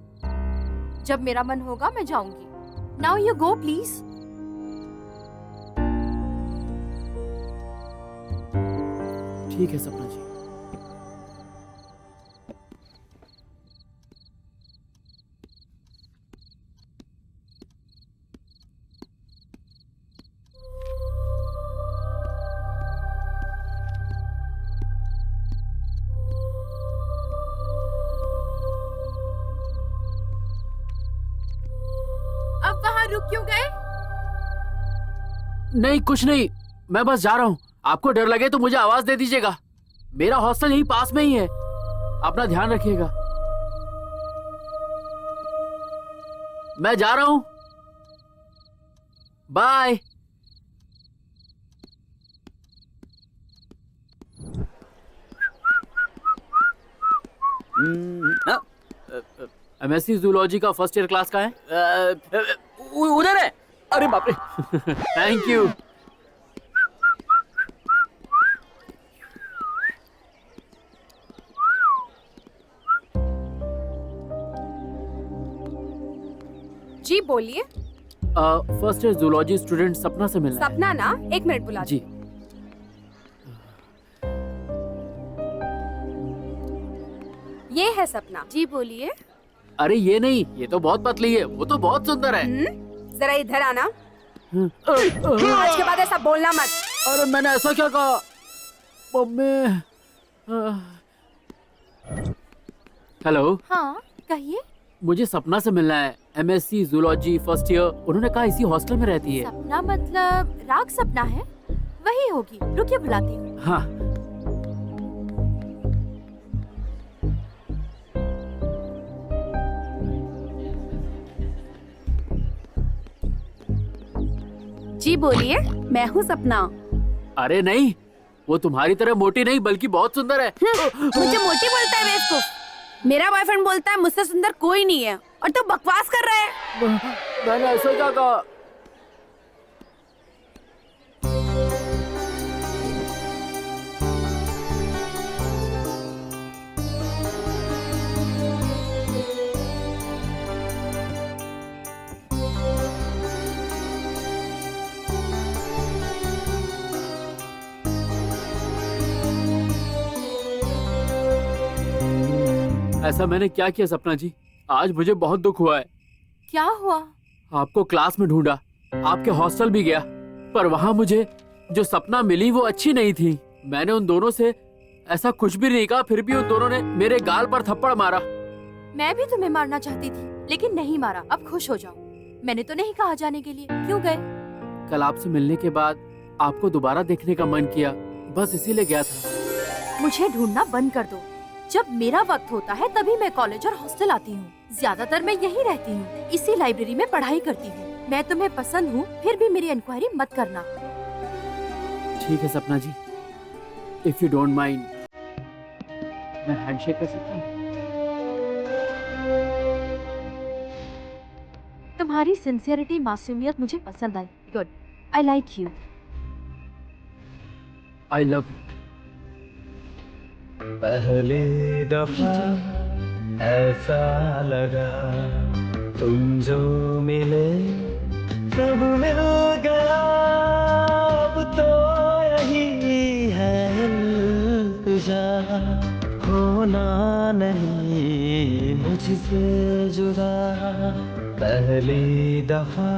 जब मेरा मन होगा मैं जाऊंगी। Now you go please. ठीक है सपना जी। अब वहाँ रुक क्यों गए? नहीं कुछ नहीं, मैं बस जा रहा हूँ। आपको डर लगे तो मुझे आवाज दे दीजिएगा। मेरा हॉस्टल यहीं पास में ही है। अपना ध्यान रखिएगा। मैं जा रहा हूँ, बाय। MSc ज़ूलॉजी का फर्स्ट ईयर क्लास का है? उधर है। अरे बाप रे। Thank you. जी बोलिए। फर्स्ट ईयर ज़ूलॉजी स्टूडेंट सपना से मिलना है। सपना ना, 1 मिनट बुला जी। ये है सपना। जी बोलिए। अरे ये नहीं, ये तो बहुत पतली है, वो तो बहुत सुंदर है। जरा इधर आना। आज के बाद ऐसा बोलना मत। अरे मैंने ऐसा क्या कहा? मम्मी। हेलो। हाँ कहिए। मुझे सपना से मिलना है, MSc ज़ूलॉजी फर्स्ट ईयर। उन्होंने कहा इसी हॉस्टल में रहती है। सपना मतलब राग सपना है? वही होगी, रुकिए बुलाती हूँ। हाँ। जी बोलिए। मैं हूँ सपना। अरे नहीं, वो तुम्हारी तरह मोटी नहीं बल्कि बहुत सुंदर है। मुझे मोटी बोलता है बेवकूफ। मेरा बॉयफ्रेंड बोलता है मुझसे सुंदर कोई नहीं है, और तू बकवास कर रहा है। मैंने ऐसा क्या कहा? ऐसा मैंने क्या किया सपना जी? आज मुझे बहुत दुख हुआ है। क्या हुआ? आपको क्लास में ढूंढा, आपके हॉस्टल भी गया, पर वहाँ मुझे जो सपना मिली वो अच्छी नहीं थी। मैंने उन दोनों से ऐसा कुछ भी नहीं कहा, फिर भी उन दोनों ने मेरे गाल पर थप्पड़ मारा। मैं भी तुम्हें मारना चाहती थी, लेकिन नहीं मारा। अब खुश हो जाओ। मैंने तो नहीं कहा जाने के लिए। क्यों गए? कल आपसे मिलने के बाद आपको दोबारा देखने का मन किया, बस इसीलिए गया था। मुझे ढूंढना बंद कर दो। जब मेरा वक्त होता है तभी मैं कॉलेज और हॉस्टल आती हूँ। ज्यादातर मैं यहीं रहती हूँ, इसी लाइब्रेरी में पढ़ाई करती हूँ। मैं तुम्हें पसंद हूँ, फिर भी मेरी इंक्वायरी मत करना। ठीक है Sapna ji, if you don't mind मैं हैंडशेक कर सकता हूँ? तुम्हारी सिंसियरिटी, मासूमियत मुझे पसंद आई। Good, I like you. I love you. पहली दफा ऐसा लगा तुम जो मिले सब मिल गया, अब तो यही है इल्तिजा, होना नहीं मुझसे जुदा। पहली दफा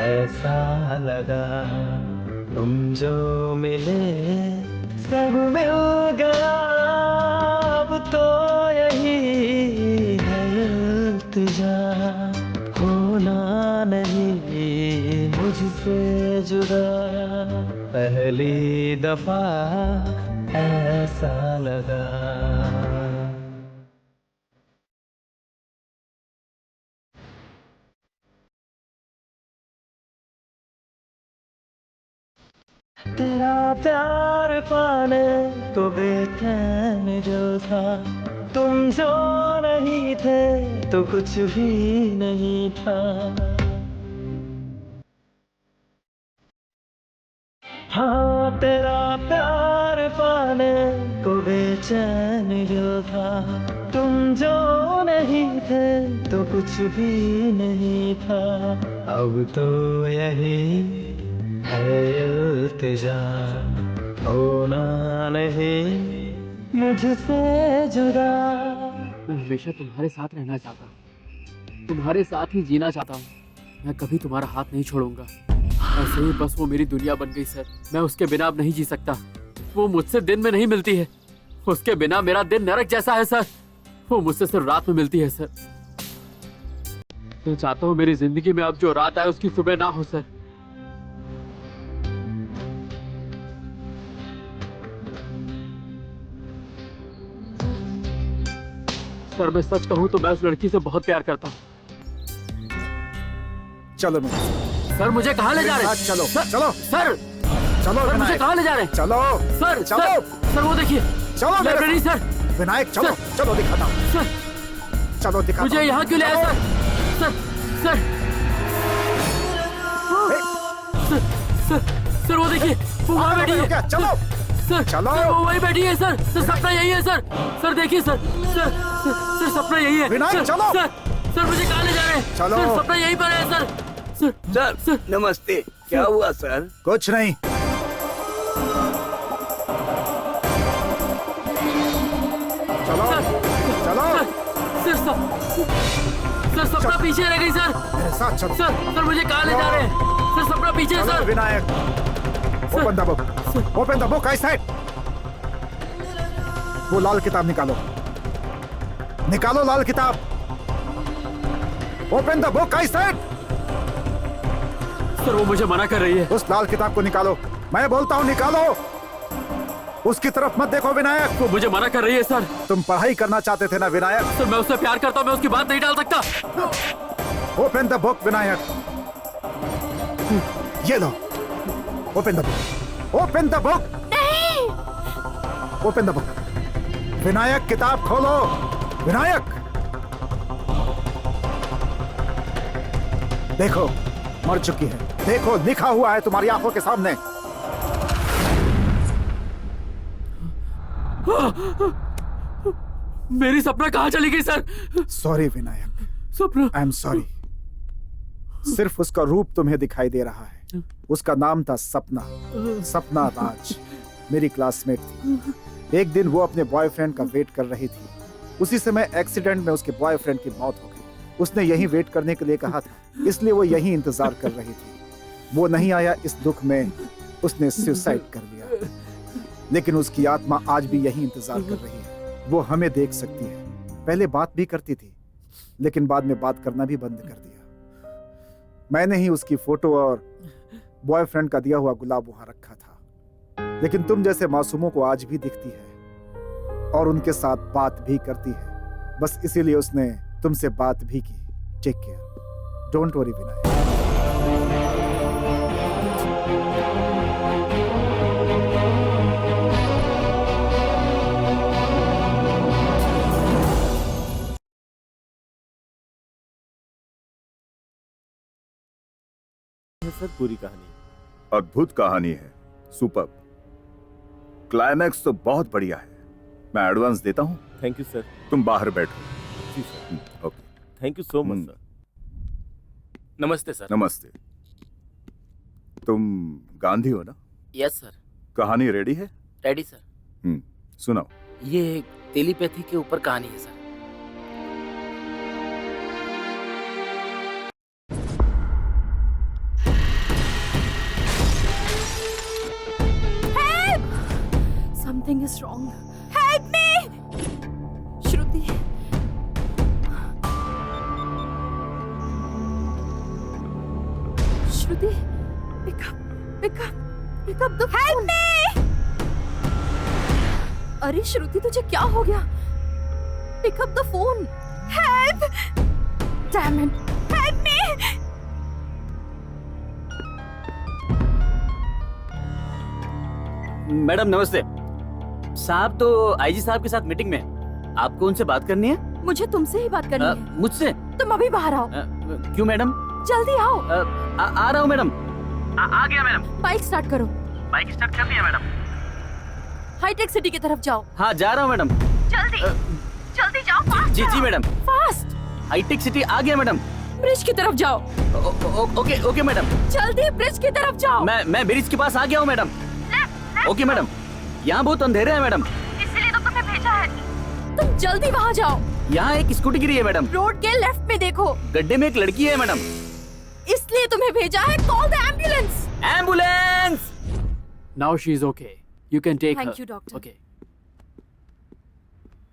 ऐसा लगा तुम जो मिले सब मिल गया, अब तो यही है इल्तिजा, होना नहीं मुझसे जुदा। पहली दफा ऐसा लगा। तेरा प्यार पाने को बेचैन जो था, तुम जो नहीं थे तो कुछ भी नहीं था। हाँ तेरा प्यार पाने को बेचैन जो था, तुम जो नहीं थे तो कुछ भी नहीं था। अब तो यही है इल्तिजा, होना नहीं मुझसे जुदा। मैं हमेशा तुम्हारे साथ रहना चाहता हूँ, तुम्हारे साथ ही जीना चाहता हूँ। मैं कभी तुम्हारा हाथ नहीं छोड़ूंगा। ऐसे ही बस वो मेरी दुनिया बन गई सर। मैं उसके बिना अब नहीं जी सकता। वो मुझसे दिन में नहीं मिलती है, उसके बिना मेरा दिन नरक जैसा है सर। वो मुझसे सिर्फ रात में मिलती है सर। मैं चाहता हूँ मेरी जिंदगी में अब जो रात आए उसकी सुबह ना हो सर। सर मैं सच कहूँ तो मैं उस लड़की से बहुत प्यार करता हूँ। चलो मेरे साथ। सर मुझे कहाँ ले जा रहे हैं? चलो सर, चलो सर चलो सर मुझे कहाँ ले जा रहे हैं? चलो सर चलो सर वो देखिए चलो लाइब्रेरी सर। विनायक चलो चलो दिखाता हूँ। सर चलो दिखाता मुझे यहाँ क्यों ले आए sir? Sir sir sir sir sir वो देखिए वो वहाँ बैठी है। चलो सर चलो सर वो वही बैठी है सर। सर सपना यही है सर। सर देखिए सर सर सर सपना यही है। विनायक चलो सर सर मुझे कहाँ ले जा रहे हैं? चलो सर सपना यहीं पर है सर। सर नमस्ते। क्या हुआ सर? कुछ नहीं। चलो चलो सर सपना पीछे रह गई सर। मेरे साथ चलो। सर मुझे कहाँ ले जा रहे हैं? सर सपना पीछे है sir. Vinayak open the book, open the book. I said वो लाल किताब निकालो, निकालो लाल किताब। Open the book I said. Sir वो मुझे मना कर रही है। उस लाल किताब को निकालो, मैं बोलता हूँ निकालो। उसकी तरफ मत देखो विनायक। वो मुझे मना कर रही है सर। तुम पढ़ाई करना चाहते थे ना विनायक? सर मैं उससे प्यार करता हूँ, मैं उसकी बात नहीं डाल सकता। Open the book Vinayak. ये लो open the book, open the book. नहीं ओपन द बुक विनायक, किताब खोलो विनायक। देखो मर चुकी है, देखो लिखा हुआ है तुम्हारी आंखों के सामने। मेरी सपना कहाँ चली गई सर? सॉरी विनायक, सपना। I am sorry. सिर्फ उसका रूप तुम्हें दिखाई दे रहा है। उसका नाम था सपना, सपना राज। मेरी क्लासमेट थी। एक दिन वो अपने बॉयफ्रेंड का वेट कर रही थी। उसी समय एक्सीडेंट में उसके बॉयफ्रेंड की मौत हो गई। उसने यहीं वेट करने के लिए कहा था, इसलिए वो यहीं इंतजार कर रही थी। वो नहीं आया, इस दुख में उसने सुसाइड कर लिया। लेकिन उसकी आत्मा आज भी यहीं इंतजार कर रही है। वो हमें देख सकती है। पहले बात भी करती थी, लेकिन बाद में बात करना भी बंद कर दिया। मैंने ही उसकी फोटो और बॉयफ्रेंड का दिया हुआ गुलाब वहां रखा था। लेकिन तुम जैसे मासूमों को आज भी दिखती है। और उनके साथ बात भी करती है। बस इसीलिए उसने तुमसे बात भी की। Take care, don't worry Vinayak. Sir पूरी कहानी अद्भुत कहानी है, सुपर। क्लाइमैक्स तो बहुत बढ़िया है। मैं एडवांस देता हूँ। Thank you sir. तुम बाहर बैठो। जी sir. Okay, thank you so much sir. नमस्ते सर। नमस्ते। तुम गांधी हो ना? Yes sir. कहानी रेडी है? Ready sir. सुनाओ। ये टेलीपैथी के ऊपर कहानी है sir. Something is wrong. Help me! Shruti. Shruti, pick up the phone. Help me! अरे श्रुति तुझे क्या हो गया? Pick up the phone. Help! Damn it! Help me! Madam नमस्ते। साहब तो आईजी साहब के साथ मीटिंग में, आपको उनसे बात करनी है? मुझे तुमसे ही बात करनी है। मुझसे? तुम अभी बाहर आओ। क्यों मैडम? जल्दी आओ। आ रहा हूँ मैडम। आ गया मैडम। बाइक स्टार्ट करो। बाइक स्टार्ट कर लिया मैडम। हाईटेक सिटी की तरफ जाओ। हाँ जा रहा हूँ मैडम। जल्दी जाओ। फास्ट जी मैडम। फास्ट। हाईटेक सिटी आ गया मैडम। ब्रिज की तरफ जाओ। Okay madam. जल्दी ब्रिज की तरफ जाओ। मैं ब्रिज के पास आ गया हूँ मैडम। Okay madam. यहाँ बहुत अंधेरा है मैडम। इसलिए तो तुम्हें भेजा है। तुम जल्दी वहाँ जाओ। यहाँ एक स्कूटी गिरी है मैडम। रोड के लेफ्ट में देखो। गड्ढे में एक लड़की है मैडम। इसलिए तुम्हें भेजा है। Call the ambulance. Ambulance. Now she is okay, you can take her. Thank you doctor. Okay.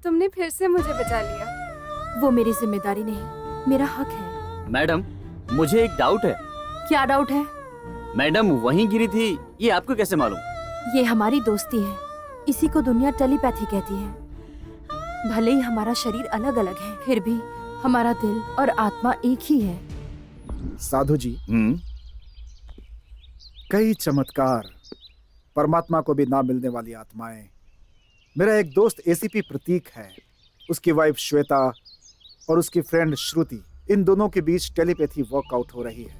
तुमने फिर से मुझे बचा लिया। वो मेरी जिम्मेदारी नहीं, मेरा हक है। मैडम मुझे एक डाउट है। क्या डाउट है? मैडम वहीं गिरी थी, ये आपको कैसे मालूम? ये हमारी दोस्ती है, इसी को दुनिया टेलीपैथी कहती है। भले ही हमारा शरीर अलग अलग है, फिर भी हमारा दिल और आत्मा एक ही है। साधु जी, कई चमत्कार, परमात्मा को भी ना मिलने वाली आत्माएं। मेरा एक दोस्त एसीपी प्रतीक है, उसकी वाइफ श्वेता और उसकी फ्रेंड श्रुति, इन दोनों के बीच टेलीपैथी वर्कआउट हो रही है।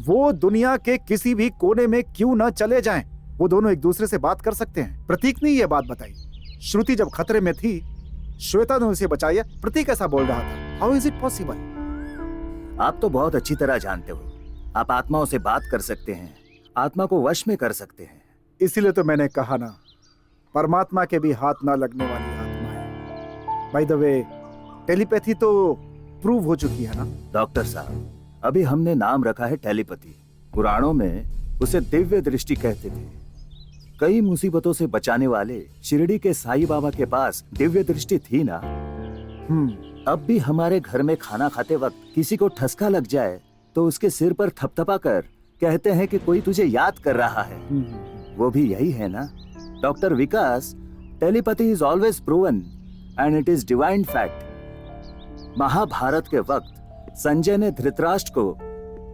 वो दुनिया के किसी भी कोने में क्यों ना चले जाएं, वो दोनों एक दूसरे से बात कर सकते हैं। प्रतीक ने ये बात बताई। श्रुति जब खतरे में थी, श्वेता ने उसे बचाया। प्रतीक ऐसा बोल रहा था। How is it possible? आप तो बहुत अच्छी तरह जानते हो, आप आत्माओं से बात कर सकते हैं, आत्मा को वश में कर सकते हैं। इसीलिए तो मैंने कहा ना, परमात्मा के भी हाथ ना लगने वाली आत्मा है। बाय द वे, टेलीपैथी तो प्रूव हो चुकी है ना? डॉक्टर साहब, अभी हमने नाम रखा है टेलीपैथी। पुराणों में उसे दिव्य दृष्टि कहते थे। कई मुसीबतों से बचाने वाले शिरडी के साईं बाबा के पास दिव्य दृष्टि थी ना। अब भी हमारे घर में खाना खाते वक्त किसी को ठसका लग जाए तो उसके सिर पर थपथपा कर कहते हैं कि कोई तुझे याद कर रहा है। वो भी यही है ना doctor Vikas? Telepathy is always proven and it is divine fact. Mahabharat के वक्त संजय ने धृतराष्ट्र को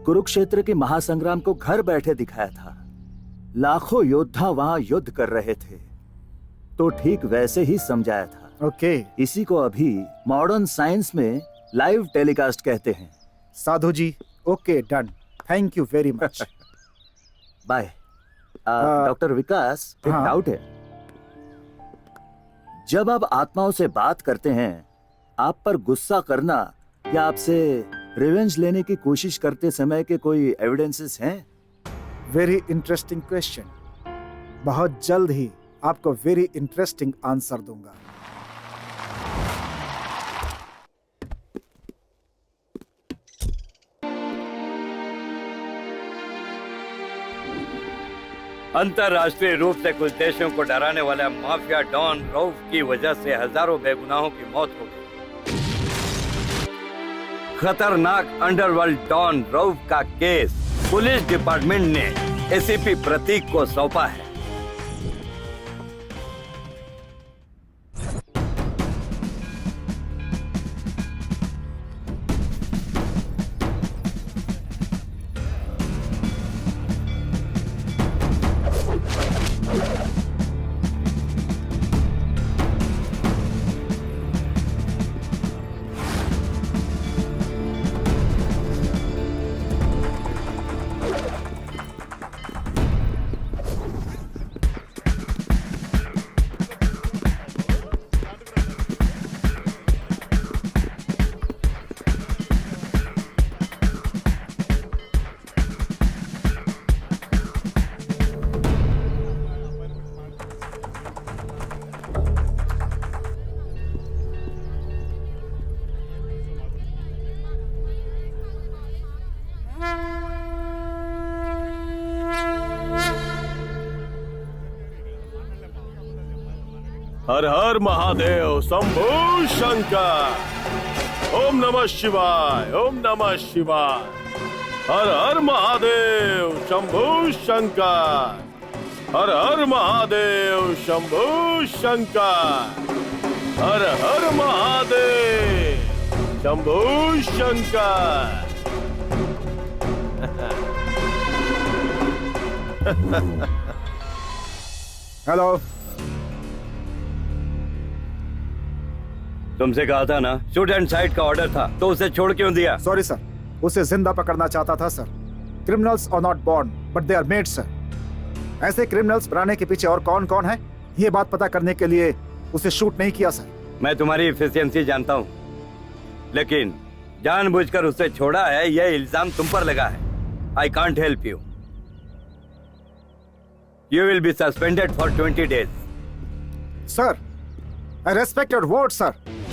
कुरुक्षेत्र के महासंग्राम को घर बैठे दिखाया था। लाखों योद्धा वहां युद्ध कर रहे थे, तो ठीक वैसे ही समझाया था। ओके। इसी को अभी मॉडर्न साइंस में लाइव टेलीकास्ट कहते हैं। Sadhu ji, okay, done, thank you very much. Bye. Doctor Vikas, एक डाउट है। जब आप आत्माओं से बात करते हैं, आप पर गुस्सा करना या आपसे रिवेंज लेने की कोशिश करते समय के कोई एविडेंसेस हैं? Very interesting question. बहुत जल्द ही आपको वेरी इंटरेस्टिंग आंसर दूंगा। अंतर्राष्ट्रीय रूप से कुछ देशों को डराने वाला माफिया डॉन रऊफ की वजह से हजारों बेगुनाहों की मौत हो गई। खतरनाक अंडरवर्ल्ड डॉन रऊफ का केस पुलिस डिपार्टमेंट ने एसीपी प्रतीक को सौंपा है। हर हर महादेव शंभू शंकर। ओम नमः शिवाय, ओम नमः शिवाय। हर हर महादेव शंभू शंकर। हर हर महादेव शंभू शंकर। हर हर महादेव शंभू शंकर। हेलो। तुमसे कहा था ना, स्टूडेंट साइड का ऑर्डर था, तो उसे छोड़ क्यों दिया? सॉरी सर, उसे जिंदा पकड़ना चाहता था sir. Criminals are not born but they are made sir. ऐसे क्रिमिनल्स बनाने के पीछे और कौन कौन है, ये बात पता करने के लिए उसे शूट नहीं किया सर। मैं तुम्हारी एफिशिएंसी जानता हूँ, लेकिन जानबूझकर उसे छोड़ा है, यह इल्जाम तुम पर लगा है। I can't help you. You will be suspended for 20 days. Sir, I respect your word, sir.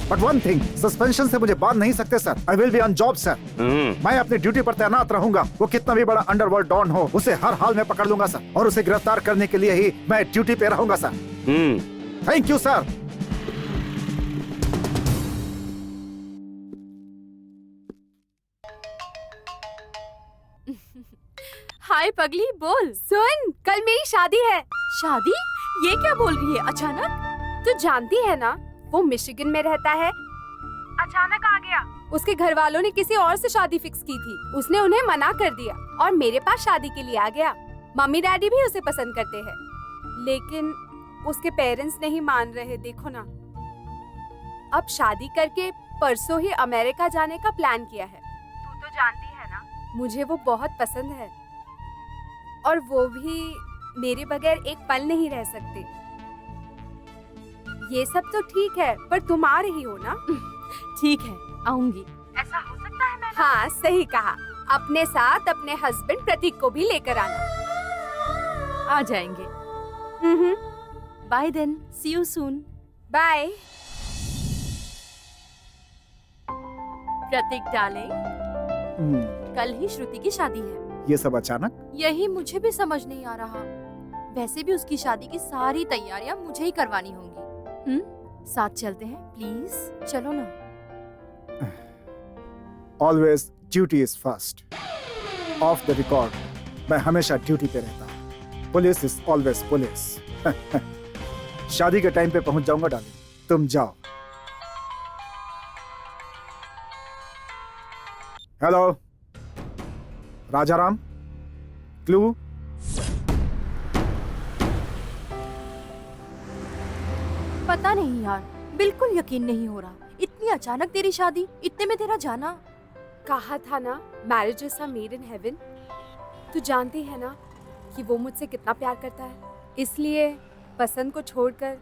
But one thing, suspension से मुझे बांध नहीं सकते sir. I will be on job, sir. मैं अपनी ड्यूटी पर तैनात रहूंगा। वो कितना भी बड़ा अंडरवर्ल्ड डॉन हो, उसे हर हाल में पकड़ लूंगा सर। और उसे गिरफ्तार करने के लिए ही मैं ड्यूटी पे रहूंगा sir. Thank you sir. Hi पगली, बोल। सुन, कल मेरी शादी है। शादी? ये क्या बोल रही है अचानक? तू जानती है ना, वो मिशिगन में रहता है। अचानक आ गया। उसके घर वालों ने किसी और से शादी फिक्स की थी। उसने उन्हें मना कर दिया और मेरे पास शादी के लिए आ गया। मम्मी डैडी भी उसे पसंद करते हैं, लेकिन उसके पेरेंट्स नहीं मान रहे। देखो ना, अब शादी करके परसों ही अमेरिका जाने का प्लान किया है। तू तो जानती है ना, मुझे वो बहुत पसंद है और वो भी मेरे बगैर एक पल नहीं रह सकते। ये सब तो ठीक है, पर तुम आ रही हो ना? ठीक है, आऊंगी। ऐसा हो सकता है? हाँ, सही कहा। अपने साथ अपने हस्बैंड प्रतीक को भी लेकर आना। आ जाएंगे। Bye then, see you soon. Bye. Prateek darling, कल ही श्रुति की शादी है। ये सब अचानक? यही मुझे भी समझ नहीं आ रहा। वैसे भी उसकी शादी की सारी तैयारियां मुझे ही करवानी होंगी। साथ चलते हैं प्लीज, चलो ना। Always duty is first. Off the record, मैं हमेशा ड्यूटी पे रहता हूँ। Police is always police. शादी के टाइम पे पहुंच जाऊंगा डार्लिंग, तुम जाओ। Hello Rajaram, clue? पता नहीं यार, बिल्कुल यकीन नहीं हो रहा। इतनी अचानक तेरी शादी, इतने में तेरा जाना। कहा था ना, marriage is a made in heaven. तू जानती है ना कि वो मुझसे कितना प्यार करता है, इसलिए पसंद को छोड़कर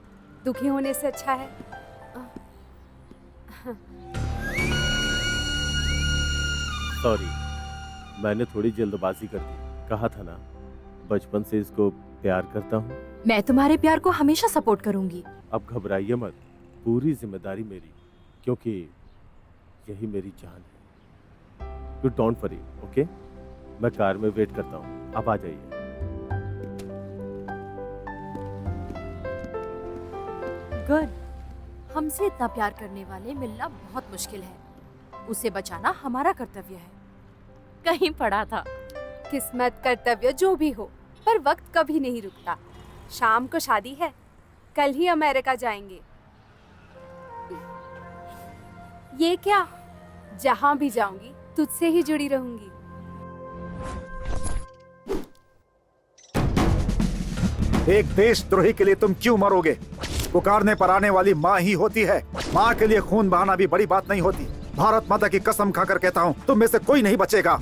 दुखी होने से अच्छा है। सॉरी, मैंने थोड़ी जल्दबाजी कर दी। कहा था ना, बचपन से इसको प्यार करता हूँ। मैं तुम्हारे प्यार को हमेशा सपोर्ट करूंगी। अब घबराइए मत, पूरी जिम्मेदारी मेरी, क्योंकि यही मेरी जान है। You don't worry, okay? मैं कार में वेट करता हूँ, आप आ जाइए। गुड। हमसे इतना प्यार करने वाले मिलना बहुत मुश्किल है। उसे बचाना हमारा कर्तव्य है। कहीं पढ़ा था। किस्मत, कर्तव्य जो भी हो, पर वक्त कभी नहीं रुकता। शाम को शादी है, कल ही अमेरिका जाएंगे। ये क्या, जहाँ भी जाऊंगी तुझसे ही जुड़ी रहूंगी। एक देशद्रोही के लिए तुम क्यों मरोगे? पुकारने पर आने वाली माँ ही होती है। माँ के लिए खून बहाना भी बड़ी बात नहीं होती। भारत माता की कसम खाकर कहता हूँ, तुम में से कोई नहीं बचेगा।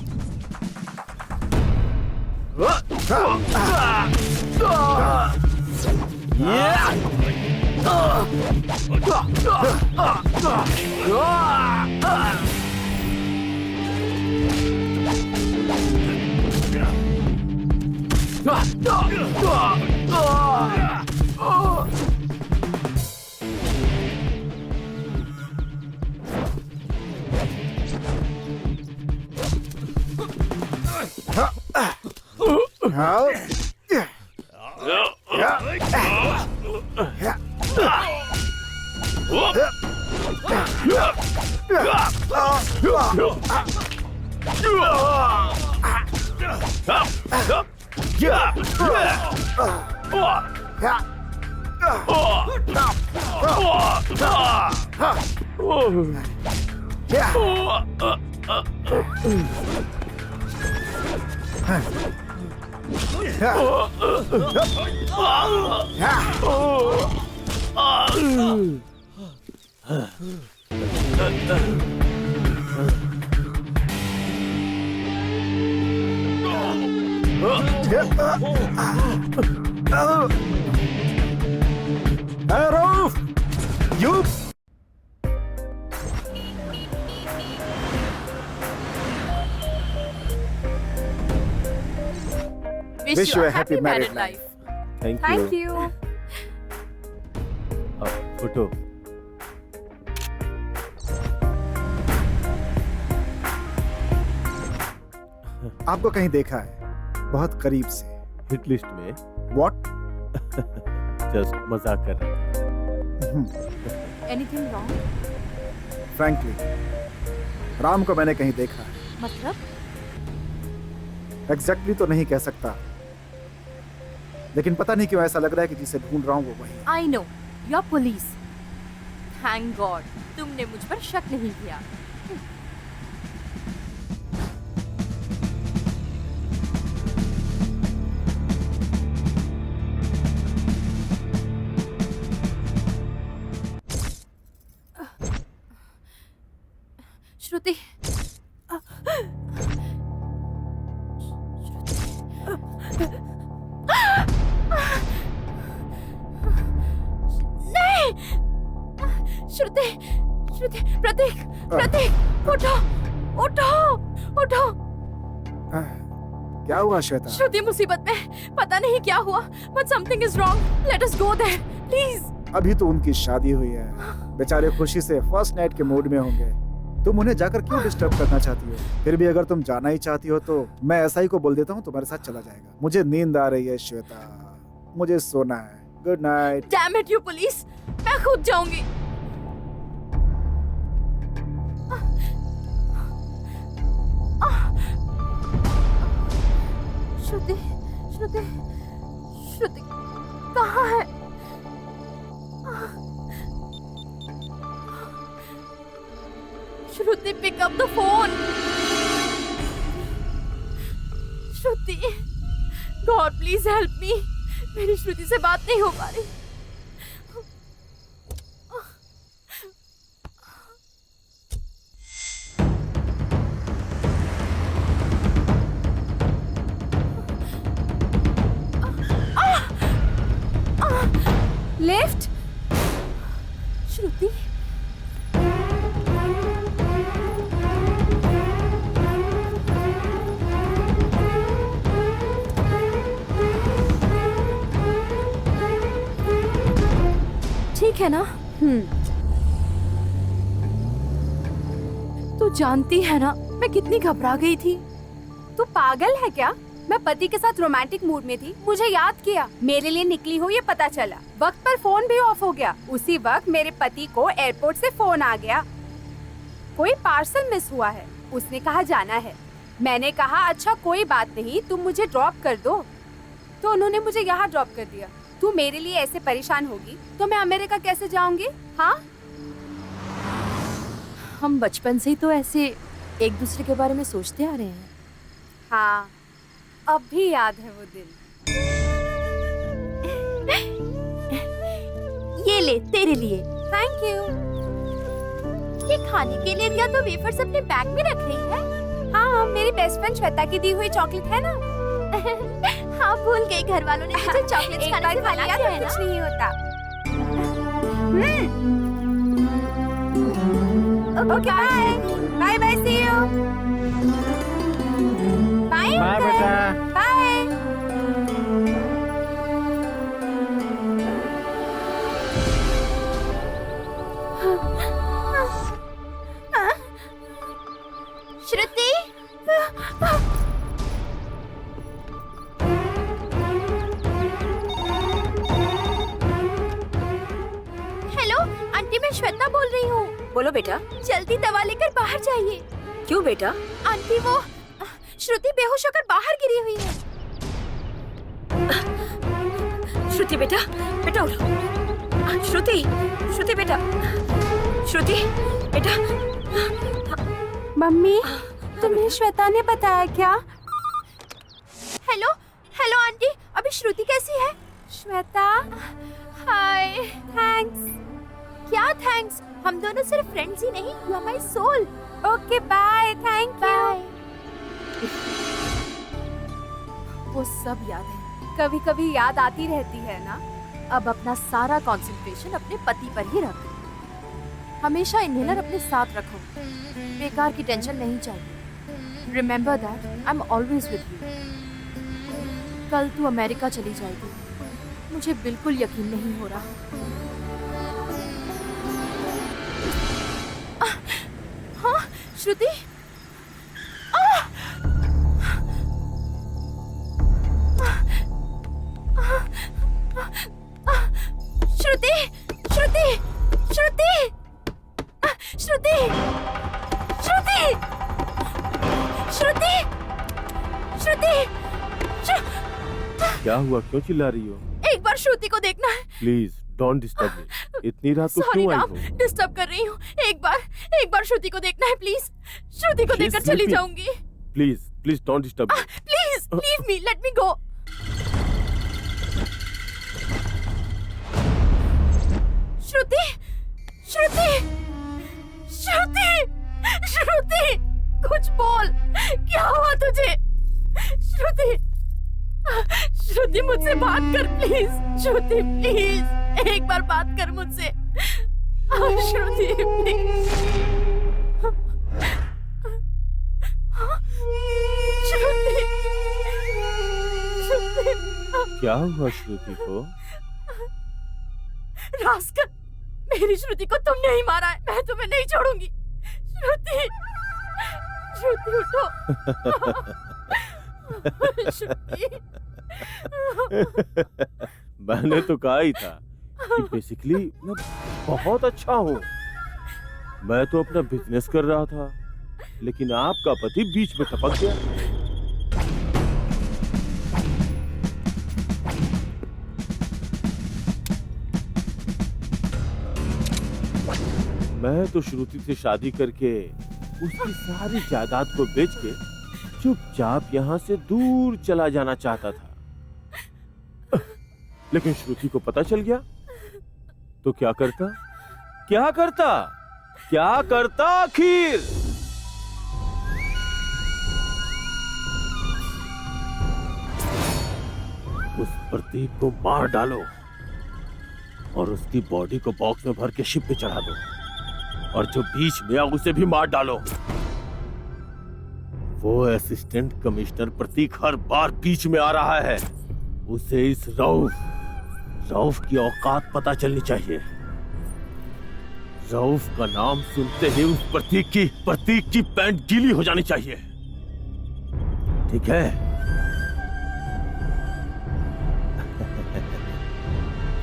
Aruf! You! Wish you a happy married life. Thank thank you you. उठो। आपको कहीं देखा है, बहुत करीब से। हिट लिस्ट में। What? जस्ट मजाक कर रहा Anything wrong? Frankly, राम को मैंने कहीं देखा है। मतलब? Exactly तो नहीं कह सकता, लेकिन पता नहीं क्यों ऐसा लग रहा है कि जिसे ढूंढ रहा हूँ वो वही है। I know. You're police. Thank God. तुमने मुझ पर शक नहीं किया। श्रुति। नहीं! श्रुति, श्रुति, प्रतीक, प्रतीक, उठो, उठो, उठो। क्या हुआ श्वेता? श्रुति मुसीबत में, पता नहीं क्या हुआ, but something is wrong. Let us go there, please. अभी तो उनकी शादी हुई है, बेचारे खुशी से फर्स्ट नाइट के मूड में होंगे। तुम उन्हें जाकर क्यों डिस्टर्ब करना चाहती हो? फिर भी अगर तुम जाना ही चाहती हो तो मैं ऐसा ही को बोल देता हूँ, तुम्हारे साथ चला जाएगा। मुझे नींद आ रही है श्वेता, मुझे सोना है। Good night. Damn it, you police! मैं खुद जाऊंगी। श्रुति, श्रुति, श्रुति, कहाँ है? श्रुति, pick up the phone. Shruti, God please help me. मेरी श्रुति से बात नहीं हो पा रही। लिफ्ट। श्रुति, ठीक है ना? तू जानती है ना मैं कितनी घबरा गई थी। तू पागल है क्या? मैं पति के साथ रोमांटिक मूड में थी, मुझे याद किया, मेरे लिए निकली हो ये पता चला, वक्त पर फोन भी ऑफ हो गया। उसी वक्त मेरे पति को एयरपोर्ट से फोन आ गया, कोई पार्सल मिस हुआ है, उसने कहा जाना है। मैंने कहा अच्छा कोई बात नहीं, तुम मुझे ड्रॉप कर दो, तो उन्होंने मुझे यहाँ ड्रॉप कर दिया। तू मेरे लिए ऐसे परेशान होगी तो मैं अमेरिका कैसे जाऊंगी? हाँ, हम बचपन से ही तो ऐसे एक दूसरे के बारे में सोचते आ रहे हैं। हाँ, अब भी याद है वो दिन। ये ले तेरे लिए। Thank you. ये खाने के लिए दिया तो वेफर्स अपने बैग में रख रही है। हाँ, मेरी बेस्ट फ्रेंड श्वेता की दी हुई चॉकलेट है ना। हाँ, भूल गई, घर वालों ने मुझे चॉकलेट्स एक खाने बार से खा मना लिया किया तो है कुछ ना। नहीं होता। Okay, bye bye bye, see you. Bye बेटा। बाय। श्रुति, हेलो आंटी, मैं श्वेता बोल रही हूँ। बोलो बेटा। जल्दी दवा लेकर बाहर जाइए। क्यों बेटा? आंटी वो श्रुति बेहोश होकर बाहर गिरी हुई है। श्रुति बेटा, बेटा उठो। श्रुति, श्रुति बेटा, श्रुति बेटा। मम्मी, तुम्हें श्वेता ने बताया क्या? हेलो हेलो आंटी, अभी श्रुति कैसी है? श्वेता, हाय। थैंक्स। क्या थैंक्स? हम दोनों सिर्फ फ्रेंड्स ही नहीं, you are my soul. Okay bye, thank you. वो सब याद है। कभी कभी याद आती रहती है ना। अब अपना सारा कंसंट्रेशन अपने पति पर ही रख। हमेशा इन्हेलर अपने साथ रखो। बेकार की टेंशन नहीं चाहिए। Remember that I am always with you. कल तू अमेरिका चली जाएगी, मुझे बिल्कुल यकीन नहीं हो रहा। हाँ श्रुति, श्रुति, श्रुति, श्रुति, श्रुति, श्रुति, श्रुति, श्रुति। क्या हुआ, क्यों चिल्ला रही हो? एक बार श्रुति को देखना है। प्लीज डोंट डिस्टर्ब मी। इतनी रात को सॉरी क्यों आई राम, हो? डिस्टर्ब कर रही हूँ। एक बार श्रुति को देखना है प्लीज। श्रुति को She's देखकर चली sleeping. जाऊंगी। Please don't disturb me. Please leave me, let me go. Shruti, Shruti, Shruti, Shruti, कुछ बोल। क्या हुआ तुझे? श्रुति, श्रुति मुझसे बात कर प्लीज। श्रुति प्लीज, एक बार बात कर मुझसे। श्रुति प्लीज। श्रुति, श्रुति। क्या हुआ श्रुति को? रास्कल, मेरी श्रुति को तुमने ही मारा है। मैं तुम्हें नहीं छोड़ूंगी। श्रुति, श्रुति उठो। श्रुति। मैंने तो कहा ही था कि बेसिकली मैं बहुत अच्छा हूँ। मैं तो अपना बिजनेस कर रहा था, लेकिन आपका पति बीच में टपक गया। मैं तो श्रुति से शादी करके उसकी सारी जायदाद को बेच के चुपचाप यहाँ से दूर चला जाना चाहता था, लेकिन श्रुति को पता चल गया तो क्या करता? क्या करता? क्या करता आखिर? उस प्रतीक को मार डालो और उसकी बॉडी को बॉक्स में भर के शिप पे चढ़ा दो, और जो बीच में आ उसे भी मार डालो। वो असिस्टेंट कमिश्नर प्रतीक हर बार बीच में आ रहा है। उसे इस रऊफ की औकात पता चलनी चाहिए। रऊफ का नाम सुनते ही उस प्रतीक की पैंट गीली हो जानी चाहिए। ठीक है?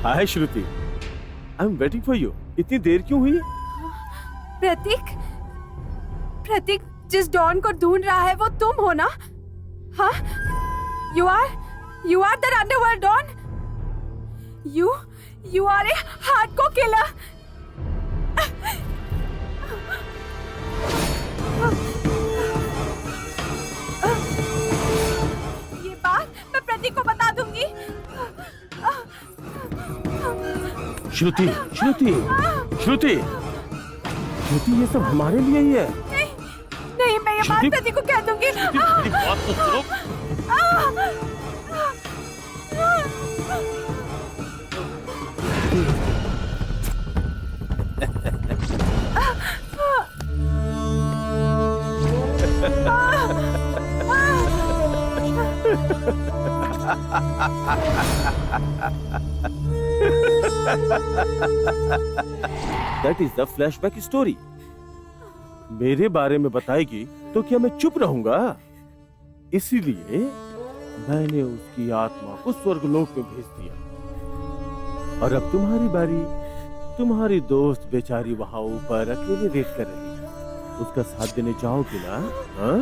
Hi Shruti, I am waiting for you. इतनी देर क्यों हुई? प्रतीक जिस डॉन को ढूंढ रहा है वो तुम हो ना? हाँ? You are the underworld don? You are a hardcore killer. ये बात मैं प्रतीक को बता दूंगी। श्रुति, ये सब हमारे लिए ही है। नहीं, मैं ये बात प्रतीक को कह दूंगी। मेरी बात तो सुनो। That is the flashback story. मेरे बारे में बताएगी तो क्या मैं चुप रहूंगा? इसीलिए मैंने उसकी आत्मा को स्वर्गलोक में भेज दिया। और अब तुम्हारी बारी, तुम्हारी दोस्त बेचारी वहाँ ऊपर अकेले वेट कर रही है, उसका साथ देने जाओगी ना? हाँ?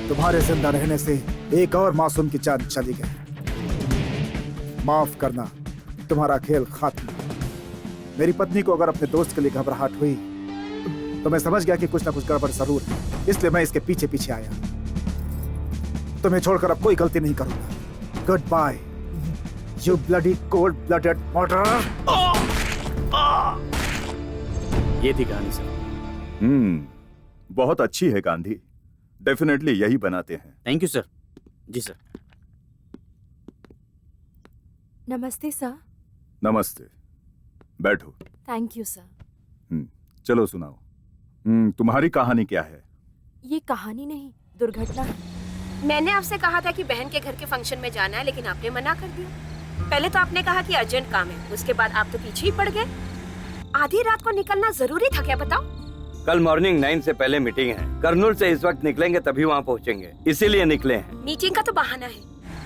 तुम्हारे जिंदा रहने से एक और मासूम की जान चली गई। माफ करना, तुम्हारा खेल खत्म। मेरी पत्नी को अगर अपने दोस्त के लिए घबराहट हुई तो मैं समझ गया कि कुछ ना कुछ गड़बड़ जरूर है, इसलिए मैं इसके पीछे पीछे आया। तुम्हें छोड़कर अब कोई गलती नहीं करूंगा। Goodbye, you bloody cold blooded murderer. ये थी कहानी सर। बहुत अच्छी है गांधी, डेफिनेटली यही बनाते हैं। Thank you sir. जी सर। नमस्ते सर। नमस्ते, बैठो। Thank you sir. चलो सुनाओ। तुम्हारी कहानी क्या है? ये कहानी नहीं, दुर्घटना है। मैंने आपसे कहा था कि बहन के घर के फंक्शन में जाना है, लेकिन आपने मना कर दिया। पहले तो आपने कहा कि अर्जेंट काम है, उसके बाद आप तो पीछे ही पड़ गए। आधी रात को निकलना जरूरी था क्या, बताओ? कल मॉर्निंग 9 से पहले मीटिंग है। कर्नूल से इस वक्त निकलेंगे तभी वहाँ पहुँचेंगे, इसीलिए निकले हैं। मीटिंग का तो बहाना है।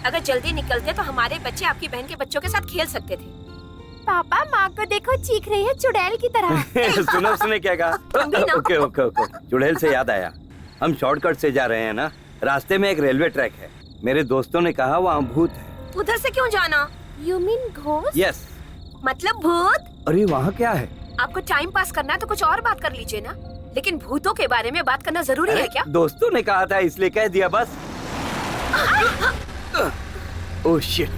अगर जल्दी निकलते तो हमारे बच्चे आपकी बहन के बच्चों के साथ खेल सकते थे। पापा, माँ को देखो, चीख रही है चुड़ैल की तरह। सुनो उसने क्या कहा? Okay okay okay. चुड़ैल से याद आया, हम शॉर्टकट से जा रहे हैं ना, रास्ते में एक रेलवे ट्रैक है। मेरे दोस्तों ने कहा वहाँ भूत है। उधर से क्यों जाना? You mean ghost? यस। मतलब भूत? अरे वहाँ क्या है? आपको टाइम पास करना है तो कुछ और बात कर लीजिए ना, लेकिन भूतों के बारे में बात करना जरूरी है क्या? दोस्तों ने कहा था इसलिए कह दिया बस। Oh shit.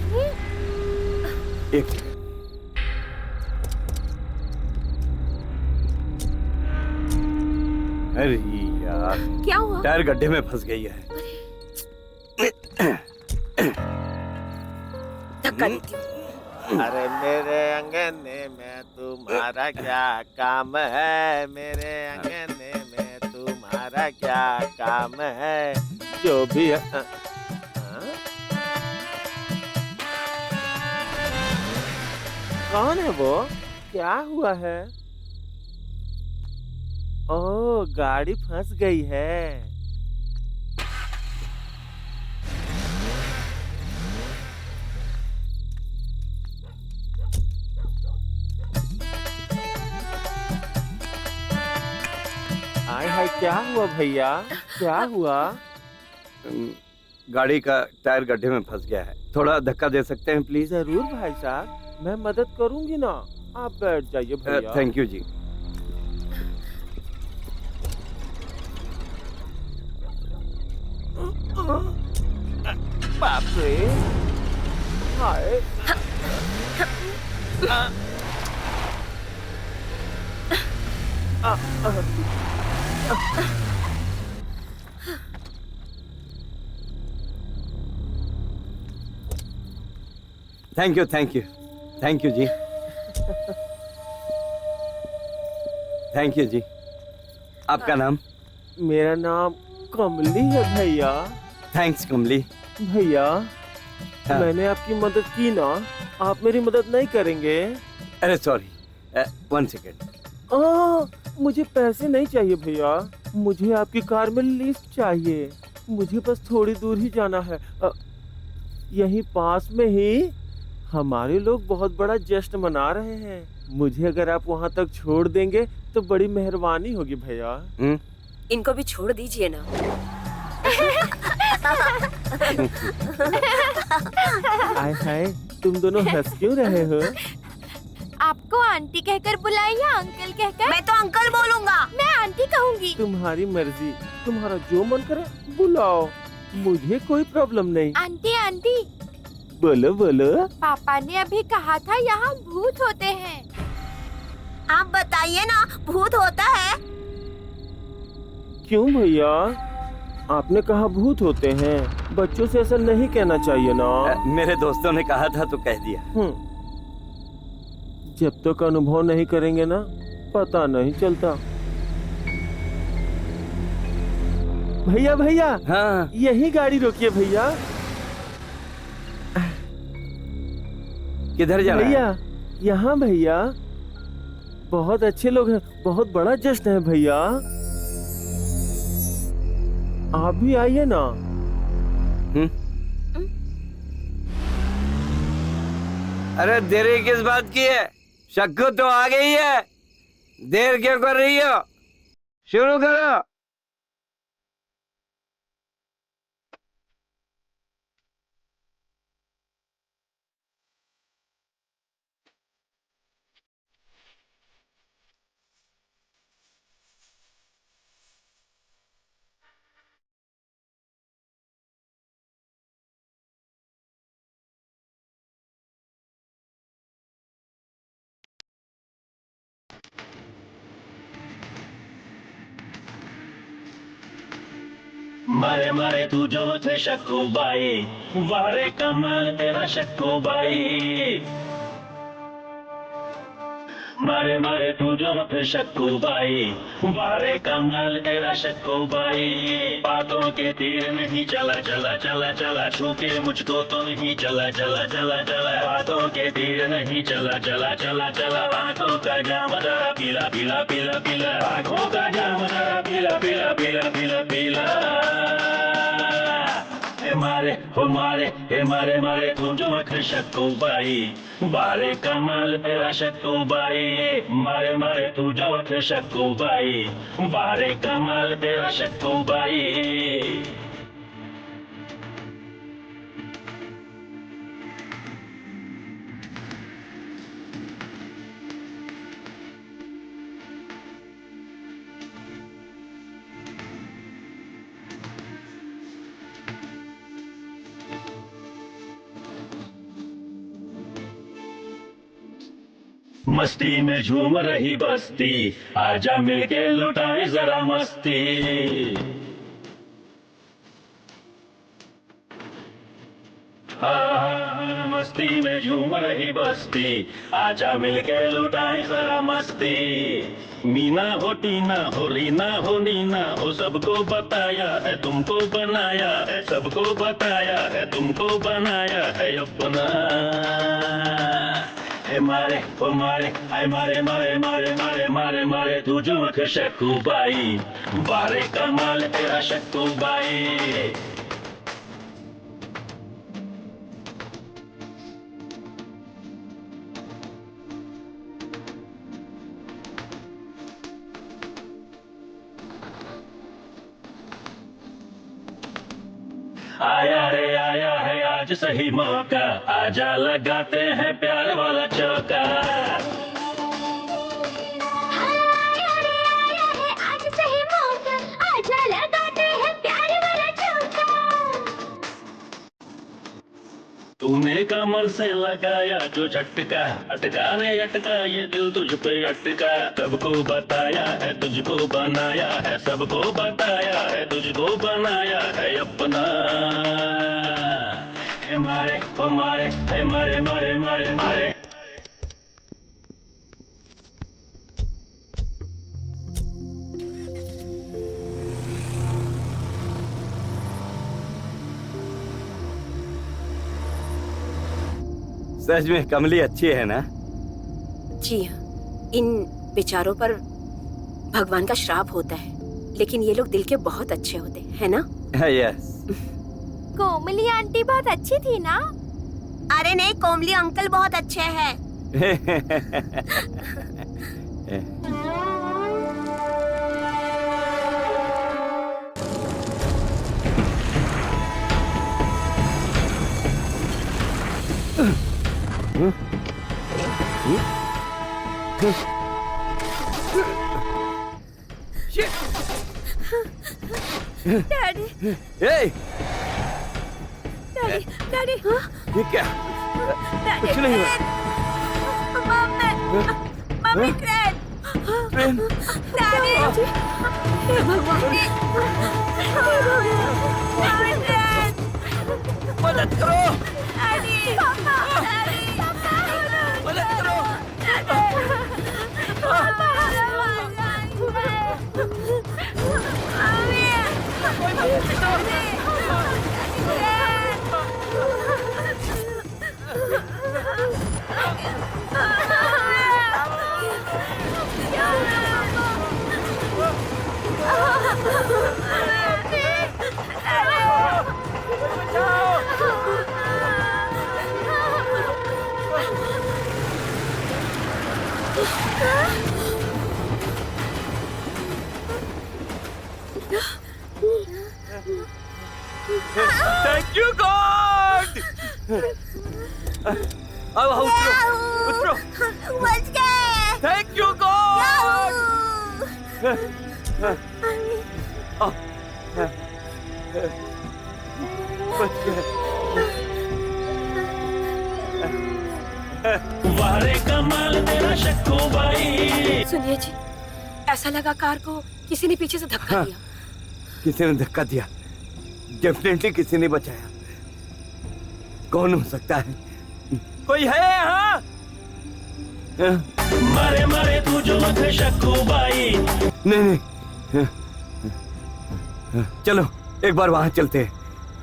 एक सेकंड। अरे यार, क्या हुआ? टायर गड्ढे में फंस गई है। धक्का देती हूँ। अरे मेरे अंगने में तुम्हारा क्या काम है? मेरे अंगने में तुम्हारा क्या काम है? जो भी है। कौन है वो? क्या हुआ है? ओह, गाड़ी फंस गई है। हाय हाय, क्या हुआ भैया? क्या हुआ? गाड़ी का टायर गड्ढे में फंस गया है, थोड़ा धक्का दे सकते हैं प्लीज? जरूर भाई साहब, मैं मदद करूंगी ना, आप बैठ जाइए भैया। थैंक यू जी। बाप रे, हाय। Thank you thank you thank you जी। थैंक यू जी। आपका नाम? मेरा नाम कमली है भैया। थैंक्स कमली। भैया, मैंने आपकी मदद की ना, आप मेरी मदद नहीं करेंगे? अरे सॉरी, 1 सेकेंड। मुझे पैसे नहीं चाहिए भैया, मुझे आपकी कार में लिफ्ट चाहिए। मुझे बस थोड़ी दूर ही जाना है, यहीं पास में ही हमारे लोग बहुत बड़ा जश्न मना रहे हैं। मुझे अगर आप वहाँ तक छोड़ देंगे तो बड़ी मेहरबानी होगी भैया। इनको भी छोड़ दीजिए ना। हाय हाय, तुम दोनों हंस क्यों रहे हो? आपको आंटी कहकर बुलाए या अंकल कहकर? मैं तो अंकल बोलूंगा। मैं आंटी कहूंगी। तुम्हारी मर्जी, तुम्हारा जो मन करे बुलाओ, मुझे कोई प्रॉब्लम नहीं। Aunty aunty. बोलो बोलो। पापा ने अभी कहा था यहाँ भूत होते हैं। आप बताइए ना, भूत होता है? क्यों भैया, आपने कहा भूत होते हैं, बच्चों से ऐसा नहीं कहना चाहिए ना। मेरे दोस्तों ने कहा था तो कह दिया। जब तक अनुभव नहीं करेंगे ना, पता नहीं चलता। भैया भैया, हाँ यही गाड़ी रोकिए भैया। किधर जा रहा है? भैया यहाँ भैया, बहुत अच्छे लोग हैं, बहुत बड़ा जश्न है भैया, आप भी आइए ना। अरे देरी किस बात की है? शक्कू तो आ गई है, देर क्यों कर रही हो? शुरू करो। मारे मारे तू जो थे शक्कू बाई, वारे कमाल तेरा शक्कू बाई। मारे मारे तू जो थे शक्कू बाई, वारे कमाल तेरा शक्कू बाई। बातों के तीर नहीं चला चला चला चला, छू के मुझको तो नहीं चला चला चला चला। बातों के तीर नहीं चला चला चला चला, आंखों का जाम जरा पीला पीला पीला पीला, आंखों का जाम जरा पीला पीला पीला पीला पीला। मारे हो मारे हे मारे मारे तू जो थे शक्कू बाई, बारे कमाल तेरा शक्कू बाई। मारे मारे तू जो थे शक्कू बाई, बारे कमाल तेरा शक्कू बाई। मस्ती में झूम रही बस्ती, आजा मिलके लुटाए जरा मस्ती। मस्ती में झूम रही बस्ती, आजा मिलके लुटाए जरा मस्ती। मीना हो टीना हो रीना हो नीना हो, सबको बताया है तुमको बनाया है, सबको बताया है तुमको बनाया है अपना। मारे ओ मारे आए मारे मारे मारे मारे मारे मारे तू जो थे शक्कू बाई, बारे कमाल तेरा शक्कू बाई। आया रे आया है आज सही मौका, आजा लगाते हैं प्यार वाला चौका। आया रे आया है आज सही मौका, आजा लगाते हैं प्यार वाला चौका। तूने कमर से लगाया जो झटका, अटका रे अटका ये दिल तुझ पे अटका। सबको बताया है तुझको बनाया है, सबको बताया है तुझको बनाया है अपना। मारे ओ मारे मारे मारे मारे मारे। सच में कमली अच्छी है ना? जी हाँ, इन बेचारों पर भगवान का श्राप होता है, लेकिन ये लोग दिल के बहुत अच्छे होते हैं ना? यस। कोमली आंटी बहुत अच्छी थी ना? अरे नहीं, कोमली अंकल बहुत अच्छे हैं। डैडी, डैडी, डैडी, ये क्या? कुछ नहीं हुआ। मम्मी ट्रेन, ट्रेन, डैडी, हे भगवान, मम्मी ट्रेन, मदद करो, डैडी, पापा, डैडी, मदद करो। बचाओ! Thank you God. अब उतरो। बच गए। Thank you God. बच गए। वारे कमाल तेरा शक्कू बाई। सुनिए जी, ऐसा लगा कार को किसी ने पीछे से धक्का दिया। किसी ने धक्का दिया? डेफिनेटली किसी ने बचाया। कौन हो सकता है? कोई है यहाँ? मारे मारे तू जो मत शक्कू बाई। नहीं। चलो एक बार वहाँ चलते हैं।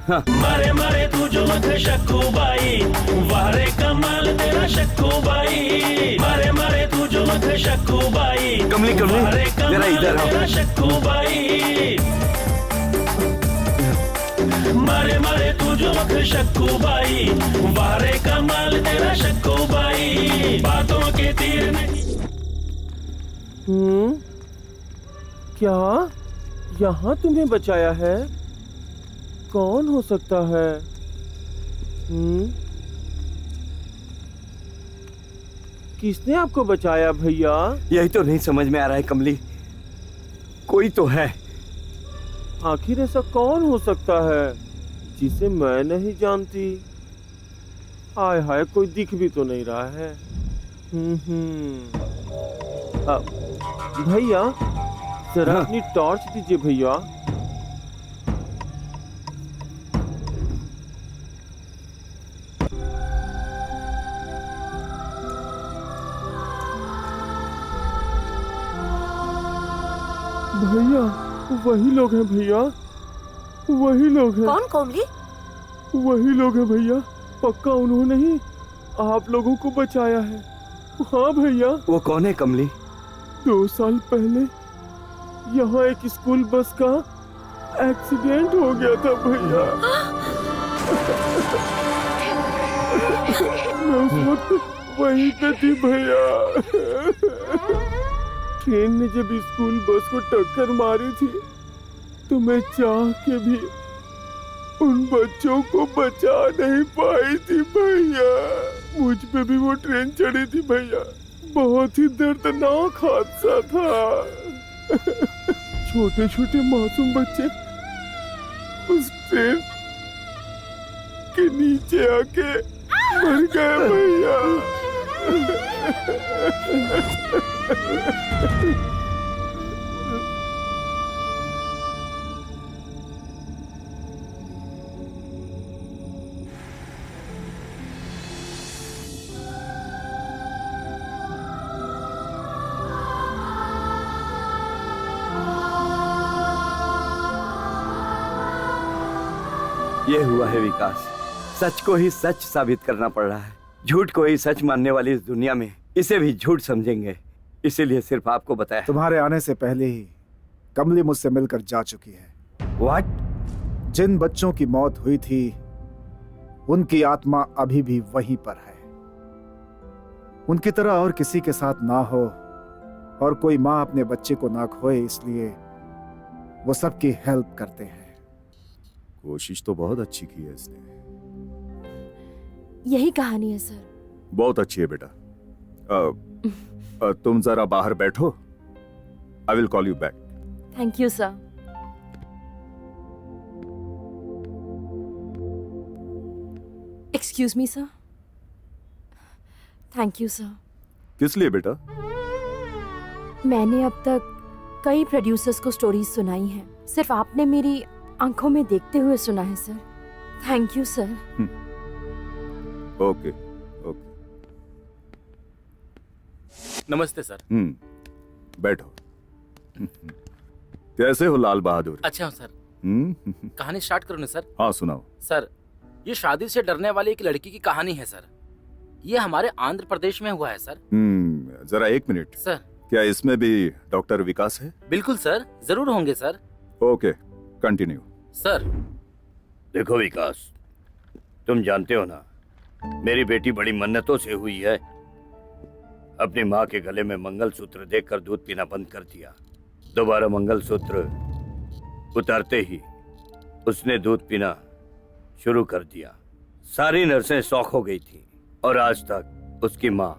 हाँ। मारे मारे तू जो मत शक्कू बाई। वारे कमाल तेरा शक्कू बाई। मारे मारे तू जो मत शक्कू बाई। कमली जरा इधर आओ। तेरा शक्कू बाई। मारे मारे तू जो मत शक्कू बाई। वारे कमाल तेरा शक्कू बाई। बातों के तीर नहीं। क्या यहाँ तुम्हें बचाया है? कौन हो सकता है? किसने आपको बचाया भैया? यही तो नहीं समझ में आ रहा है कमली। कोई तो है। आखिर ऐसा कौन हो सकता है जिसे मैं नहीं जानती? हाय हाय, कोई दिख भी तो नहीं रहा है। भैया जरा अपनी टॉर्च दीजिए भैया। भैया वही लोग हैं भैया, वही लोग हैं। कौन कोमली? वही लोग हैं भैया, पक्का उन्होंने ही आप लोगों को बचाया है। हाँ भैया। वो कौन है कमली? 2 साल पहले यहाँ एक स्कूल बस का एक्सीडेंट हो गया था भैया। मैं उस वक्त वहीं पे थी भैया। ट्रेन ने जब स्कूल बस को टक्कर मारी थी तो मैं चाह के भी उन बच्चों को बचा नहीं पाई थी भैया। मुझ पे भी वो ट्रेन चढ़ी थी भैया। बहुत ही दर्दनाक हादसा था। छोटे छोटे मासूम बच्चे उस ट्रेन के नीचे आके मर गए भैया। ये हुआ है विकास। सच को ही सच साबित करना पड़ रहा है। झूठ को ही सच मानने वाली इस दुनिया में इसे भी झूठ समझेंगे। इसीलिए सिर्फ आपको बताया। तुम्हारे आने से पहले ही कमली मुझसे मिलकर जा चुकी है। व्हाट? जिन बच्चों की मौत हुई थी उनकी आत्मा अभी भी वहीं पर है। उनकी तरह और किसी के साथ ना हो और कोई माँ अपने बच्चे को ना खोए, इसलिए वो सबकी हेल्प करते हैं। कोशिश तो बहुत अच्छी की है इसने। यही कहानी है सर। बहुत अच्छी है बेटा। तुम जरा बाहर बैठो। I will call you back. Thank you sir. Excuse me sir. Thank you sir. किस लिए बेटा? मैंने अब तक कई प्रोड्यूसर्स को स्टोरीज सुनाई हैं, सिर्फ आपने मेरी आंखों में देखते हुए सुना है sir. Thank you sir. Okay okay. नमस्ते सर। बैठो। कैसे हो लाल बहादुर? अच्छा हूँ सर। कहानी स्टार्ट करूँ ना सर? हाँ सुनाओ। सर ये शादी से डरने वाली एक लड़की की कहानी है सर। ये हमारे आंध्र प्रदेश में हुआ है सर। जरा एक मिनट सर। क्या इसमें भी डॉक्टर विकास है? बिल्कुल सर, जरूर होंगे सर। Okay continue. सर देखो विकास, तुम जानते हो ना, मेरी बेटी बड़ी मन्नतों से हुई है। अपनी माँ के गले में मंगलसूत्र देखकर दूध पीना बंद कर दिया। दोबारा मंगलसूत्र उतारते ही उसने दूध पीना शुरू कर दिया। सारी नर्सें शौक हो गई थी और आज तक उसकी माँ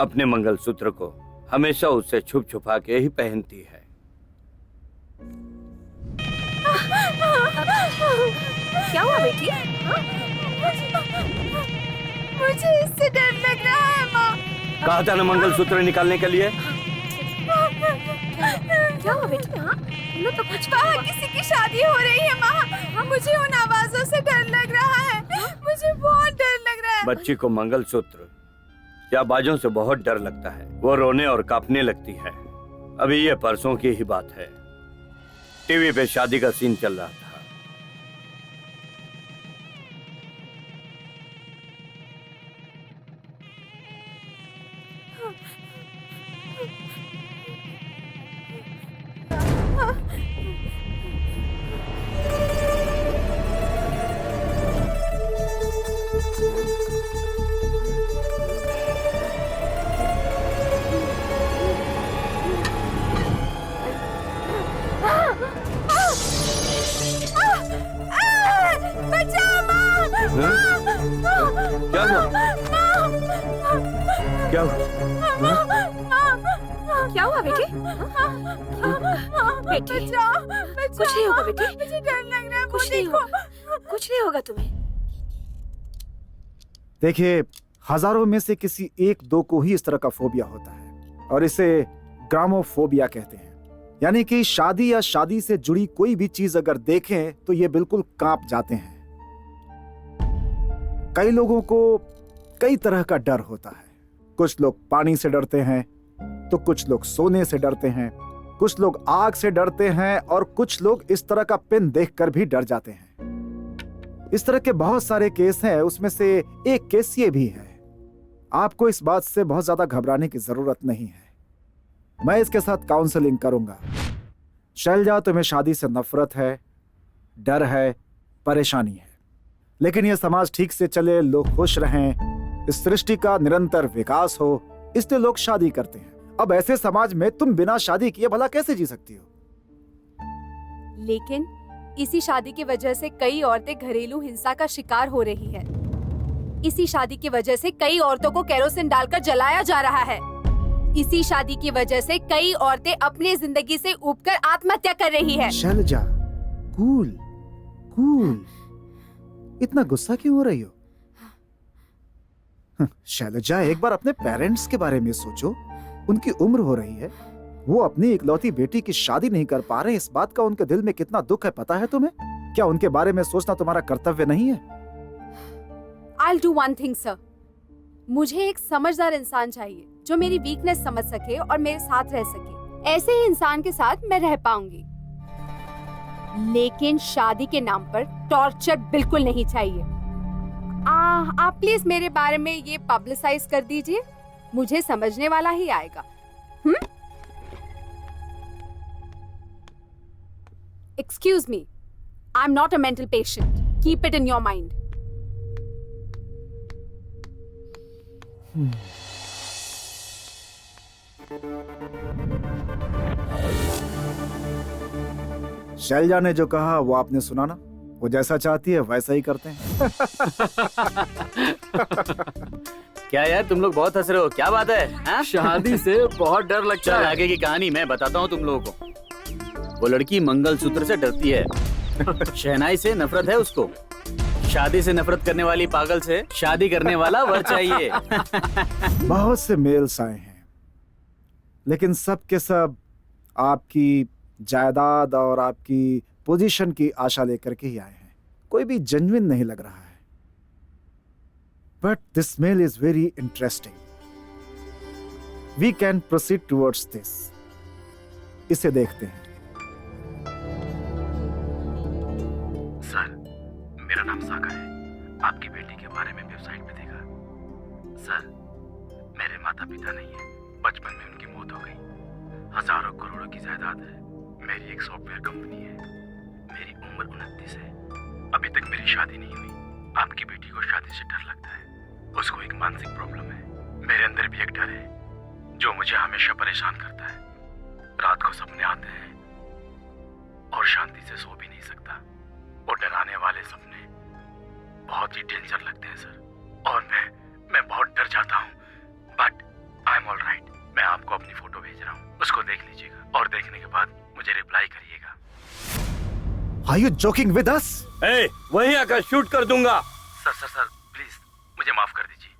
अपने मंगलसूत्र को हमेशा उससे छुप छुपा के ही पहनती है। क्या हुआ बेटी? मुझे इससे डर लग रहा है माँ। कहा था ना मंगलसूत्र निकालने के लिए। क्या हुआ बेटी? हाँ तुमने तो कुछ बाहर किसी की शादी हो रही है माँ। मुझे उन आवाजों से डर लग रहा है। मुझे बहुत डर लग रहा है। बच्ची को मंगलसूत्र या बाजों से बहुत डर लगता है। वो रोने और कांपने लगती है। अभी ये परसों की ही बात है। टीवी पे शादी का सीन चल रहा था। क्या हुआ? क्या हुआ बेटी? बेटी कुछ नहीं होगा बेटी। मुझे डर लग रहा है। कुछ नहीं होगा, कुछ नहीं होगा तुम्हें। देखिए, हजारों में से किसी एक दो को ही इस तरह का फोबिया होता है और इसे ग्रामोफोबिया कहते हैं। यानी कि शादी या शादी से जुड़ी कोई भी चीज अगर देखें तो ये बिल्कुल कांप जाते हैं। कई लोगों को कई तरह का डर होता है। कुछ लोग पानी से डरते हैं, तो कुछ लोग सोने से डरते हैं, कुछ लोग आग से डरते हैं और कुछ लोग इस तरह का पिन देखकर भी डर जाते हैं। इस तरह के बहुत सारे केस हैं। उसमें से एक केस ये भी है। आपको इस बात से बहुत ज्यादा घबराने की जरूरत नहीं है। मैं इसके साथ काउंसलिंग करूंगा। शैलजा, तुम्हें शादी से नफरत है, डर है, परेशानी है, लेकिन यह समाज ठीक से चले, लोग खुश रहें, इस सृष्टि का निरंतर विकास हो, इसलिए लोग शादी करते हैं। अब ऐसे समाज में तुम बिना शादी किए भला कैसे जी सकती हो? लेकिन इसी शादी की वजह से कई औरतें घरेलू हिंसा का शिकार हो रही है। इसी शादी की वजह से कई औरतों को केरोसिन डालकर जलाया जा रहा है। इसी शादी की वजह से कई औरतें अपनी जिंदगी से ऊबकर आत्महत्या कर रही है। शैलजा, कूल कूल, इतना गुस्सा क्यों हो रही हो? शैलजा, एक बार अपने पेरेंट्स के बारे में सोचो। उनकी उम्र हो रही है, वो अपनी इकलौती बेटी की शादी नहीं कर पा रहे। इस बात का उनके दिल में कितना दुख है पता है तुम्हें? क्या उनके बारे में सोचना तुम्हारा कर्तव्य नहीं है? I'll do one thing, sir. मुझे एक समझदार इंसान चाहिए जो मेरी वीकनेस समझ सके और मेरे साथ रह सके। ऐसे ही इंसान के साथ मैं रह पाऊंगी, लेकिन शादी के नाम पर टॉर्चर बिल्कुल नहीं चाहिए। आप प्लीज मेरे बारे में ये पब्लिसाइज कर दीजिए, मुझे समझने वाला ही आएगा। Excuse me, I'm not a mental patient. Keep it in your mind. Selja ने जो कहा वो आपने सुना ना? वो जैसा चाहती है वैसा ही करते हैं। क्या यार, तुम लोग बहुत हंस रहे हो, क्या बात है? हाँ? शादी से बहुत डर लगता है। आगे की कहानी मैं बताता हूँ तुम लोगों को। वो लड़की मंगलसूत्र से डरती है, शहनाई से नफरत है उसको। शादी से नफरत करने वाली पागल से शादी करने वाला वर चाहिए। बहुत से मेल्स आए हैं, लेकिन सब के सब आपकी जायदाद और आपकी पोजीशन की आशा लेकर के ही आए हैं। कोई भी जेन्युइन नहीं लग रहा है। But this mail is very interesting. We can proceed towards this. इसे देखते हैं। सर, मेरा नाम सागर है। आपकी बेटी के बारे में वेबसाइट पे देखा। सर, मेरे माता पिता नहीं है, बचपन में उनकी मौत हो गई। हजारों करोड़ों की जायदाद है। मेरी एक सॉफ्टवेयर कंपनी है। मेरी उम्र 29 है। अभी तक मेरी शादी नहीं हुई। आपकी बेटी को शादी से डर लगता है। उसको एक मानसिक प्रॉब्लम है। मेरे अंदर भी एक डर है जो मुझे हमेशा परेशान करता है। रात को सपने आते हैं और शांति से सो भी नहीं सकता। वो डरावना बहुत ही डेंजर लगते हैं सर, और मैं बहुत डर जाता हूँ, but I am all right. मैं आपको अपनी फोटो भेज रहा हूँ, उसको देख लीजिएगा और देखने के बाद मुझे रिप्लाई करिएगा। Are you joking with us? वहीं आकर शूट कर दूंगा। सर प्लीज मुझे माफ कर दीजिए,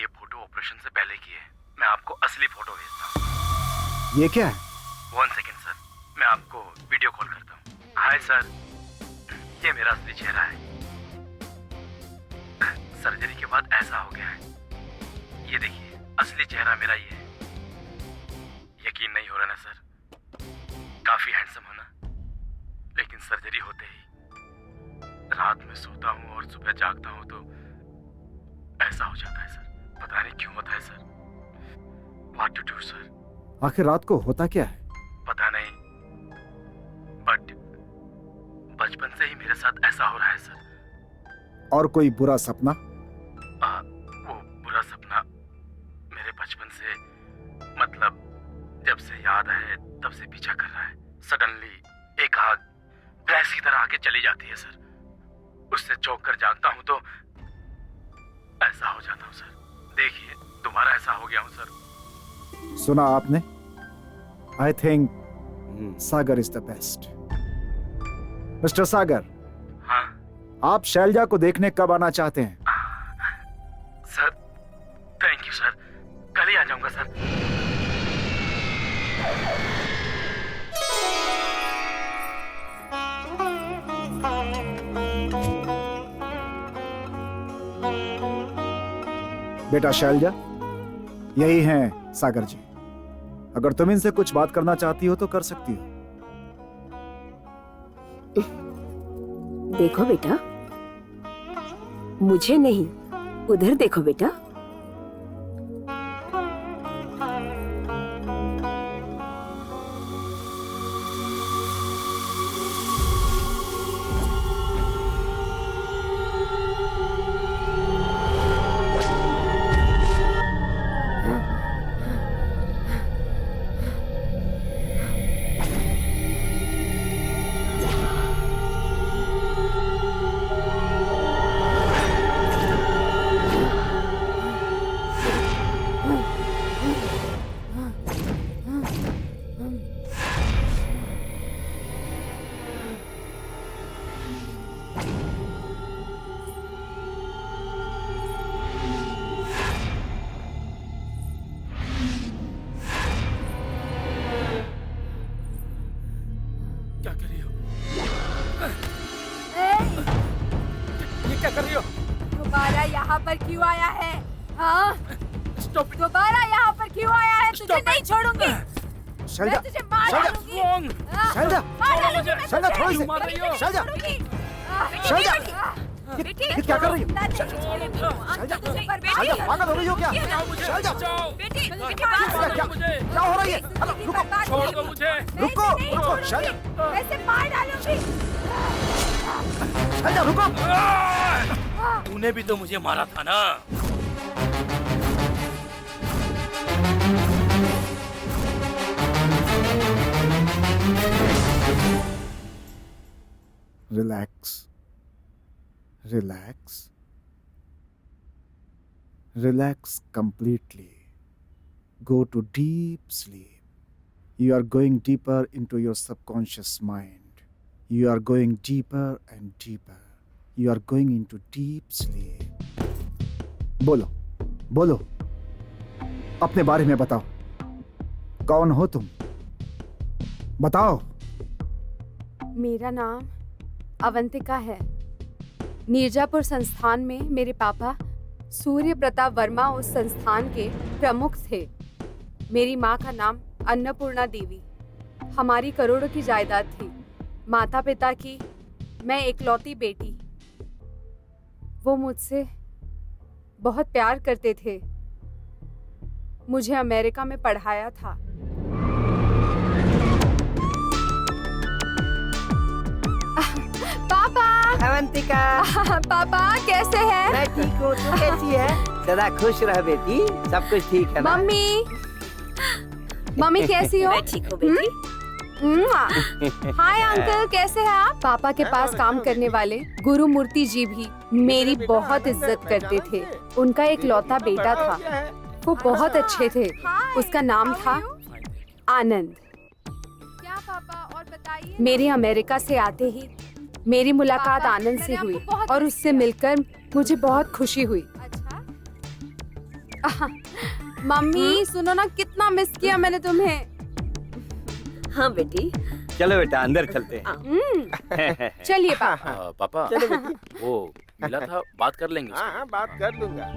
ये फोटो ऑपरेशन से पहले की है। मैं आपको असली फोटो भेजता हूँ। ये क्या है? 1 सेकेंड सर, मैं आपको वीडियो कॉल करता हूँ। हाय सर, ये मेरा असली चेहरा है। सर्जरी के बाद ऐसा हो गया है। ये देखिए, असली चेहरा मेरा ये है। यकीन नहीं हो रहा ना सर? काफी हैंडसम हो ना? लेकिन सर्जरी होते ही रात में सोता हूँ और सुबह जागता हूँ तो ऐसा हो जाता है सर। पता नहीं क्यों होता है sir. What to do sir? आखिर रात को होता क्या है? पता नहीं, बट बचपन से ही मेरे साथ ऐसा हो रहा है सर। और कोई बुरा सपना? वो बुरा सपना मेरे बचपन से, मतलब जब से याद है तब से पीछा कर रहा है। सडनली एक आग भैंस की तरह आके चली जाती है सर। उससे चौंक कर जागता हूँ तो ऐसा हो जाता हूँ सर। देखिए, दोबारा ऐसा हो गया हूँ सर। सुना आपने? I think Sagar is the best. Mister Sagar. हाँ? आप शैलजा को देखने कब आना चाहते हैं? सर थैंक यू सर, कल ही आ जाऊंगा सर। बेटा शैलजा, यही हैं सागर जी। अगर तुम इनसे कुछ बात करना चाहती हो तो कर सकती हो। देखो बेटा, मुझे नहीं, उधर देखो बेटा। दोबारा यहाँ पर क्यों आया है? हाँ? दोबारा यहाँ पर क्यों आया है? तुझे नहीं छोड़ूंगी। शैलजा, मैं तुझे मार डालूंगी। शैलजा, मार डालूंगी मैं शैलजा, तुझे। थोड़ी सी। शैलजा, शैलजा, ये क्या कर रही हो? शैलजा, पागल हो रही हो क्या? शैलजा, क्या हो रही है? रुको, रुको, रुको, शैलजा, ऐसे मार डालूंगी। शैलजा, रुको। तूने भी तो मुझे मारा था ना। Relax. Relax. Relax completely. Go to deep sleep. You are going deeper into your subconscious mind. You are going deeper and deeper. You are going into deep sleep. बोलो, बोलो, अपने बारे में बताओ। कौन हो तुम? बताओ। मेरा नाम अवंतिका है। मिर्जापुर संस्थान में मेरे पापा सूर्य प्रताप वर्मा उस संस्थान के प्रमुख थे। मेरी माँ का नाम अन्नपूर्णा देवी। हमारी करोड़ों की जायदाद थी। माता पिता की मैं इकलौती बेटी। वो मुझसे बहुत प्यार करते थे। मुझे अमेरिका में पढ़ाया था। पापा। अवंतिका। पापा कैसे हैं? मैं ठीक हूँ, तू कैसी है? सदा खुश रह बेटी, सब कुछ ठीक है ना? मम्मी, मम्मी कैसी हो? मैं ठीक हूँ बेटी। हाय अंकल, कैसे हैं आप? पापा के पास काम करने वाले गुरु मूर्ति जी भी मेरी बहुत इज्जत करते थे। उनका एक लौता बेटा था, वो बहुत अच्छे थे। उसका नाम था आनंद। क्या पापा, और बताइए। मेरे अमेरिका से आते ही मेरी मुलाकात आनंद से हुई और उससे मिलकर मुझे बहुत खुशी हुई। मम्मी सुनो ना, कितना मिस किया मैंने तुम्हें। हाँ बेटी, चलो बेटा अंदर चलते हैं। चलिए पापा। पापा चलो बेटी। वो मिला था, बात कर लेंगे उससे। हाँ, बात कर लूंगा।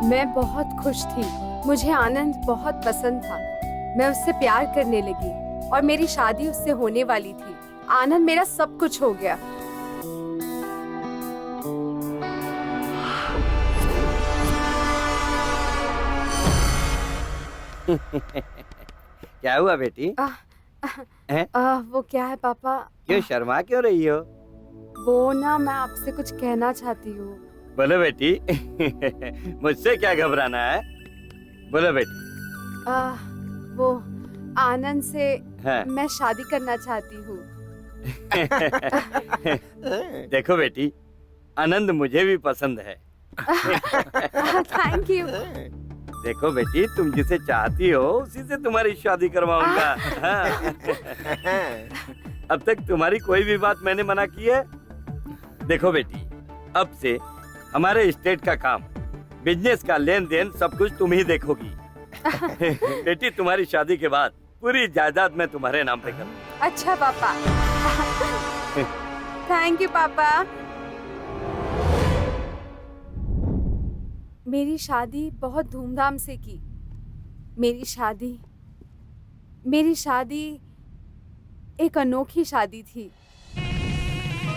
मैं बहुत खुश थी। मुझे आनंद बहुत पसंद था। मैं उससे प्यार करने लगी और मेरी शादी उससे होने वाली थी। आनंद मेरा सब कुछ हो गया। क्या हुआ बेटी? वो क्या है पापा? क्यों शर्मा क्यों रही हो? वो ना, मैं आपसे कुछ कहना चाहती हूँ। बोलो बेटी। मुझसे क्या घबराना है, बोलो बेटी। वो आनंद से हाँ। मैं शादी करना चाहती हूँ। देखो बेटी, आनंद मुझे भी पसंद है। Thank you. देखो बेटी, तुम जिसे चाहती हो उसी से तुम्हारी शादी करवाऊंगा। हाँ। अब तक तुम्हारी कोई भी बात मैंने मना की है? देखो बेटी, अब से हमारे स्टेट का काम, बिजनेस का लेन देन सब कुछ तुम ही देखोगी। बेटी, तुम्हारी शादी के बाद पूरी जायदाद मैं तुम्हारे नाम पे करूंगा। अच्छा पापा। थैंक यू पापा। मेरी शादी बहुत धूमधाम से की। मेरी शादी एक अनोखी शादी थी।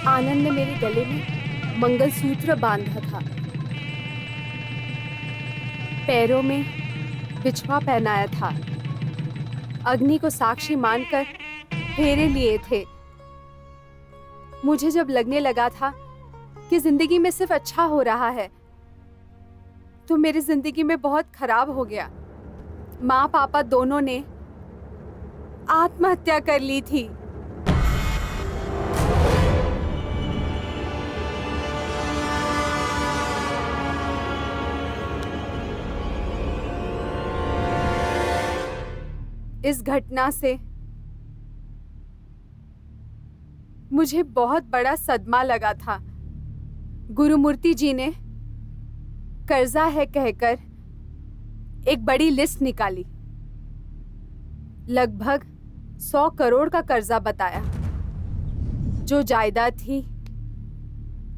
आनंद ने मेरे गले में मंगलसूत्र बांधा था, पैरों में बिछवा पहनाया था, अग्नि को साक्षी मानकर फेरे लिए थे। मुझे जब लगने लगा था कि जिंदगी में सिर्फ अच्छा हो रहा है, तो मेरी जिंदगी में बहुत खराब हो गया। माँ पापा दोनों ने आत्महत्या कर ली थी। इस घटना से मुझे बहुत बड़ा सदमा लगा था। गुरुमूर्ति जी ने कर्जा है कहकर एक बड़ी लिस्ट निकाली। लगभग 100 करोड़ का कर्जा बताया। जो जायदाद थी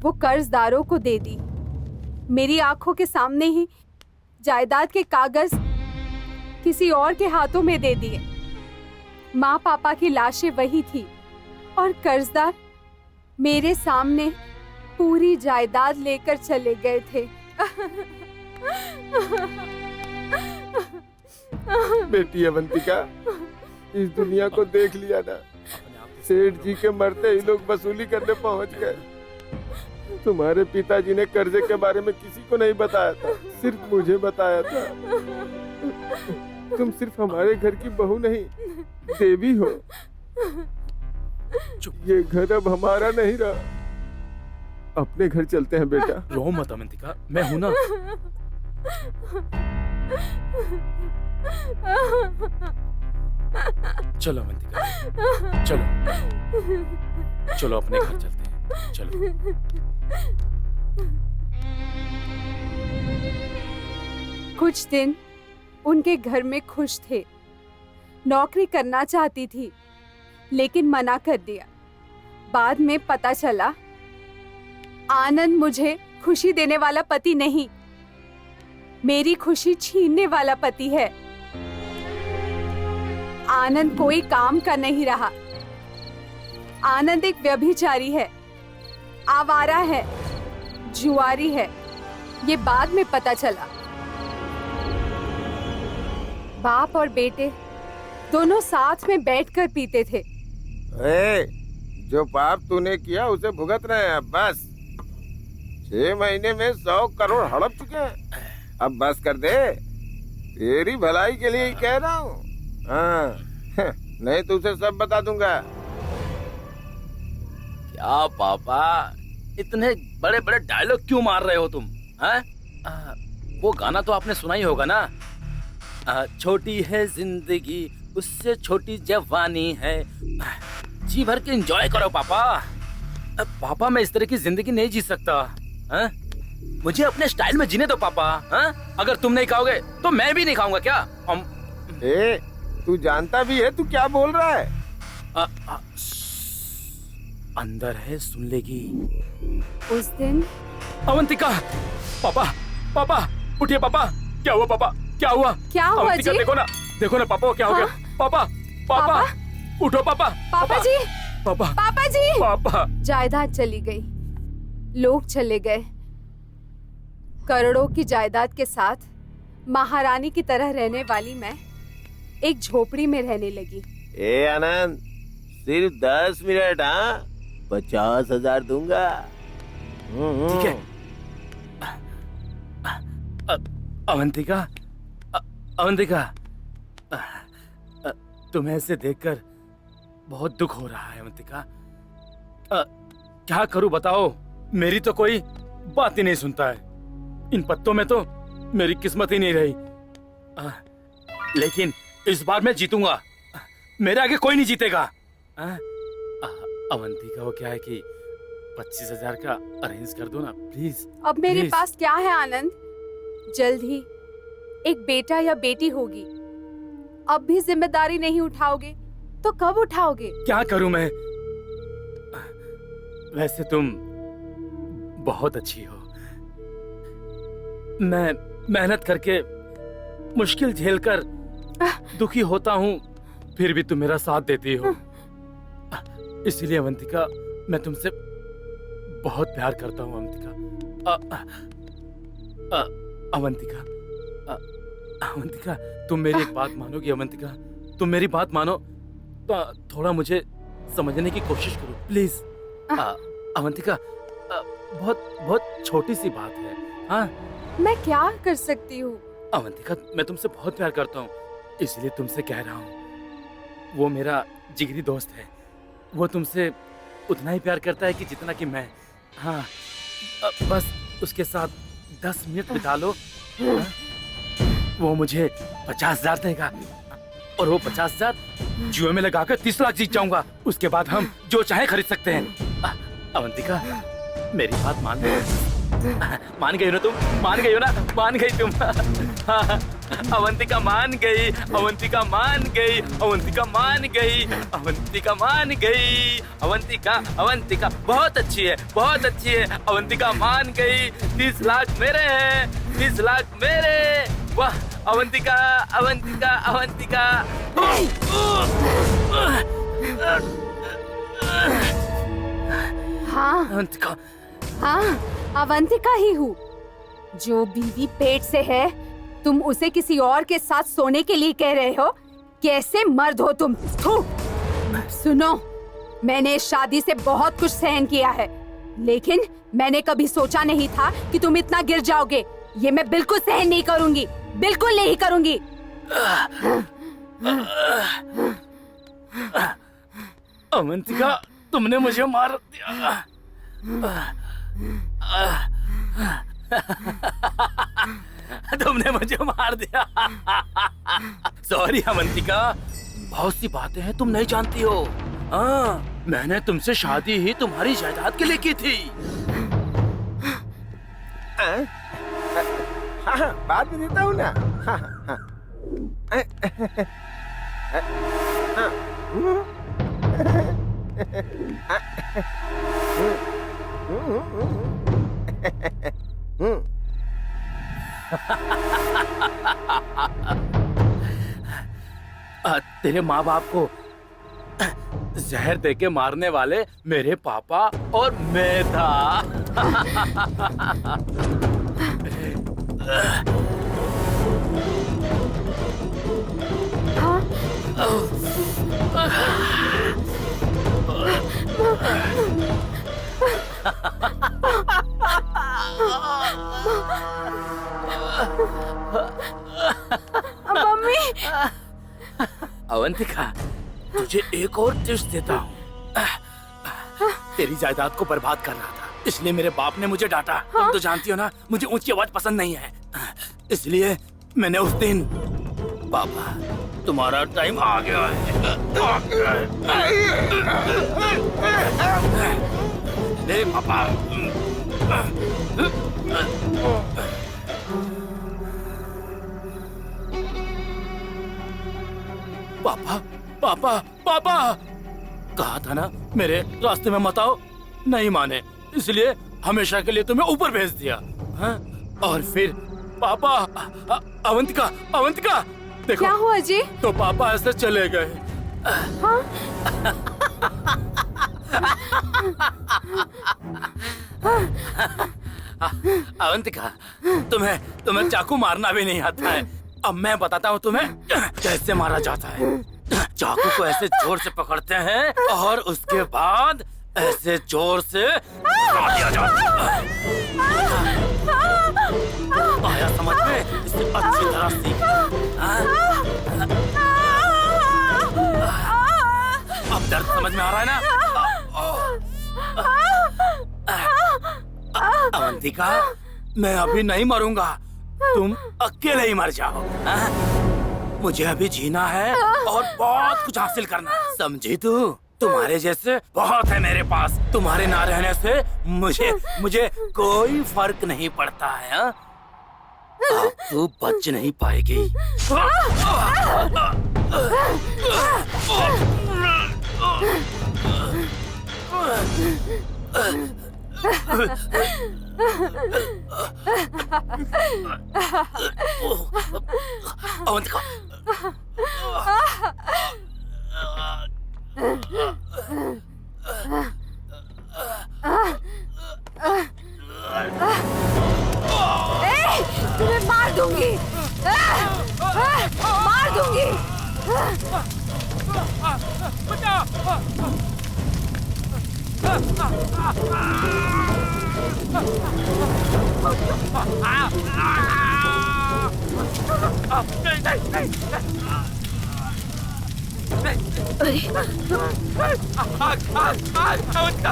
वो कर्जदारों को दे दी। मेरी आंखों के सामने ही जायदाद के कागज किसी और के हाथों में दे दिए। माँ पापा की लाशें वही थी और कर्जदार मेरे सामने पूरी जायदाद लेकर चले गए थे। बेटी अवंतिका, इस दुनिया को देख लिया ना। सेठ जी के मरते ही लोग वसूली करने पहुंच गए। तुम्हारे पिताजी ने कर्जे के बारे में किसी को नहीं बताया था, सिर्फ मुझे बताया था। तुम सिर्फ हमारे घर की बहू नहीं, देवी हो। ये घर अब हमारा नहीं रहा। अपने घर चलते हैं बेटा। रो मत अवंतिका, मैं हूं ना। चलो अवंतिका, चलो चलो अपने घर चलते हैं। चलो। कुछ दिन उनके घर में खुश थे। नौकरी करना चाहती थी लेकिन मना कर दिया। बाद में पता चला आनंद मुझे खुशी देने वाला पति नहीं, मेरी खुशी छीनने वाला पति है। आनंद कोई काम का नहीं रहा। आनंद एक व्यभिचारी है, आवारा है, जुआरी है। ये बाद में पता चला। बाप और बेटे दोनों साथ में बैठकर पीते थे। जो पाप तूने किया उसे भुगत रहे हैं। अब बस 6 महीने में 100 करोड़ हड़प चुके हैं। अब बस कर दे, तेरी भलाई के लिए ही कह रहा हूँ। हाँ, नहीं तो उसे सब बता दूंगा। क्या पापा, इतने बड़े बड़े डायलॉग क्यों मार रहे हो तुम? हैं? वो गाना तो आपने सुना ही होगा ना, छोटी है जिंदगी उससे छोटी जवानी है। जी भर के एंजॉय करो पापा। पापा मैं इस तरह की जिंदगी नहीं जी सकता। हैं? मुझे अपने स्टाइल में जीने दो पापा। हैं? अगर तुम नहीं खाओगे तो मैं भी नहीं खाऊंगा क्या? तू जानता भी है तू क्या बोल रहा है? अंदर है, सुन लेगी। उस दिन अवंतिका, पापा पापा उठिए पापा। क्या हुआ पापा, क्या हुआ? क्या हुआ अवंतिका, जी? देखो ना पापा क्या हो गया। पापा पापा उठो पापा। पापा जी, पापा पापा जी। पापा जायदाद चली गई, लोग चले गए। करोड़ों की जायदाद के साथ महारानी की तरह रहने वाली मैं एक झोपड़ी में रहने लगी। आनंद, सिर्फ 10 मिनट। हाँ, 50,000 दूंगा। ठीक है। अवंतिका, अवंतिका, तुम्हें ऐसे देखकर बहुत दुख हो रहा है अवंतिका। क्या करूं बताओ, मेरी तो कोई बात ही नहीं सुनता है। इन पत्तों में तो मेरी किस्मत ही नहीं रही। लेकिन इस बार मैं जीतूंगा, मेरे आगे कोई नहीं जीतेगा। अवंतिका, वो क्या है कि 25,000 का अरेंज कर दो ना प्लीज। अब मेरे पास क्या है आनंद, जल्द ही एक बेटा या बेटी होगी। अब भी जिम्मेदारी नहीं उठाओगे तो कब उठाओगे? क्या करूं मैं? वैसे तुम बहुत अच्छी हो। मैं मेहनत करके मुश्किल झेलकर दुखी होता हूँ, फिर भी तुम मेरा साथ देती हो। इसलिए अवंतिका, मैं तुमसे बहुत प्यार करता हूँ अवंतिका। अवंतिका, अवंतिका, तुम मेरी एक बात मानोगी? अवंतिका, तुम मेरी बात मानो तो थोड़ा मुझे समझने की कोशिश करो प्लीज। अवंतिका, बहुत बहुत छोटी सी बात है। हाँ, मैं क्या कर सकती हूँ? अवंतिका, मैं तुमसे बहुत प्यार करता हूँ, इसलिए तुमसे कह रहा हूँ। वो मेरा जिगरी दोस्त है, वो तुमसे उतना ही प्यार करता है कि जितना कि मैं। हाँ, बस उसके साथ 10 मिनट बिता लो। हाँ? वो मुझे 50,000 देगा और वो 50,000 जुए में लगाकर 30 लाख जीत जाऊंगा। उसके बाद हम जो चाहे खरीद सकते हैं। अवंतिका, मेरी बात मान लो। मान गई हो ना तुम? मान गई हो ना? मान गई तुम? अवंतिका मान गई, अवंतिका मान गई, अवंतिका मान गई, अवंतिका मान गई। अवंतिका, अवंतिका बहुत अच्छी है, बहुत अच्छी है। अवंतिका मान गई। 30 लाख मेरे हैं, 30 लाख मेरे। वाह अवंतिका, अवंतिका, अवंतिका। हाँ अवंतिका, हाँ अवंतिका ही हूँ। जो बीवी पेट से है, तुम उसे किसी और के साथ सोने के लिए कह रहे हो? कैसे मर्द हो तुम? सुनो, मैंने इस शादी से बहुत कुछ सहन किया है, लेकिन मैंने कभी सोचा नहीं था कि तुम इतना गिर जाओगे। ये मैं बिल्कुल सहन नहीं करूंगी, बिल्कुल नहीं करूंगी। अवंतिका, तुमने मुझे मार दिया। तुमने मुझे मार दिया। सॉरी अवंतिका, बहुत सी बातें हैं तुम नहीं जानती हो। हाँ, मैंने तुमसे शादी ही तुम्हारी जायदाद के लिए की थी। हाँ, बाद में देता हूँ ना। हाँ, हाँ, तेरे माँ बाप को जहर दे के मारने वाले मेरे पापा और मैं था। मम्मी। अवंतिका, तुझे एक और टिप्स देता हूँ। तेरी जायदाद को बर्बाद कर रहा था, इसलिए मेरे बाप ने मुझे डांटा। तुम तो जानती हो ना, मुझे ऊंची आवाज पसंद नहीं है। इसलिए मैंने उस दिन, पापा तुम्हारा टाइम आ गया है, आ गया है। ले पापा। पापा पापा पापा, कहा था ना मेरे रास्ते में मत आओ, नहीं माने, इसलिए हमेशा के लिए तुम्हें ऊपर भेज दिया। हाँ? और फिर पापा, अवंतिका अवंतिका देखो। क्या हुआ जी? तो पापा ऐसे चले गए। हाँ? अवंतिका, तुम्हें चाकू मारना भी नहीं आता है। अब मैं बताता हूँ तुम्हें कैसे मारा जाता है। चाकू को ऐसे जोर से पकड़ते हैं और उसके बाद ऐसे जोर से काट दिया जाता है। आया समझ में? इसे अच्छी तरह सीख। अब दर्द समझ में आ रहा है ना? अवंतिका, मैं अभी नहीं मरूंगा, तुम अकेले ही मर जाओ। मुझे अभी जीना है और बहुत कुछ हासिल करना है, समझी तू? तुम्हारे जैसे बहुत है मेरे पास। तुम्हारे ना रहने से मुझे कोई फर्क नहीं पड़ता है। अब तू बच नहीं पाएगी। अवंतिका, तुम्हें मार दूंगी, मार दूंगी।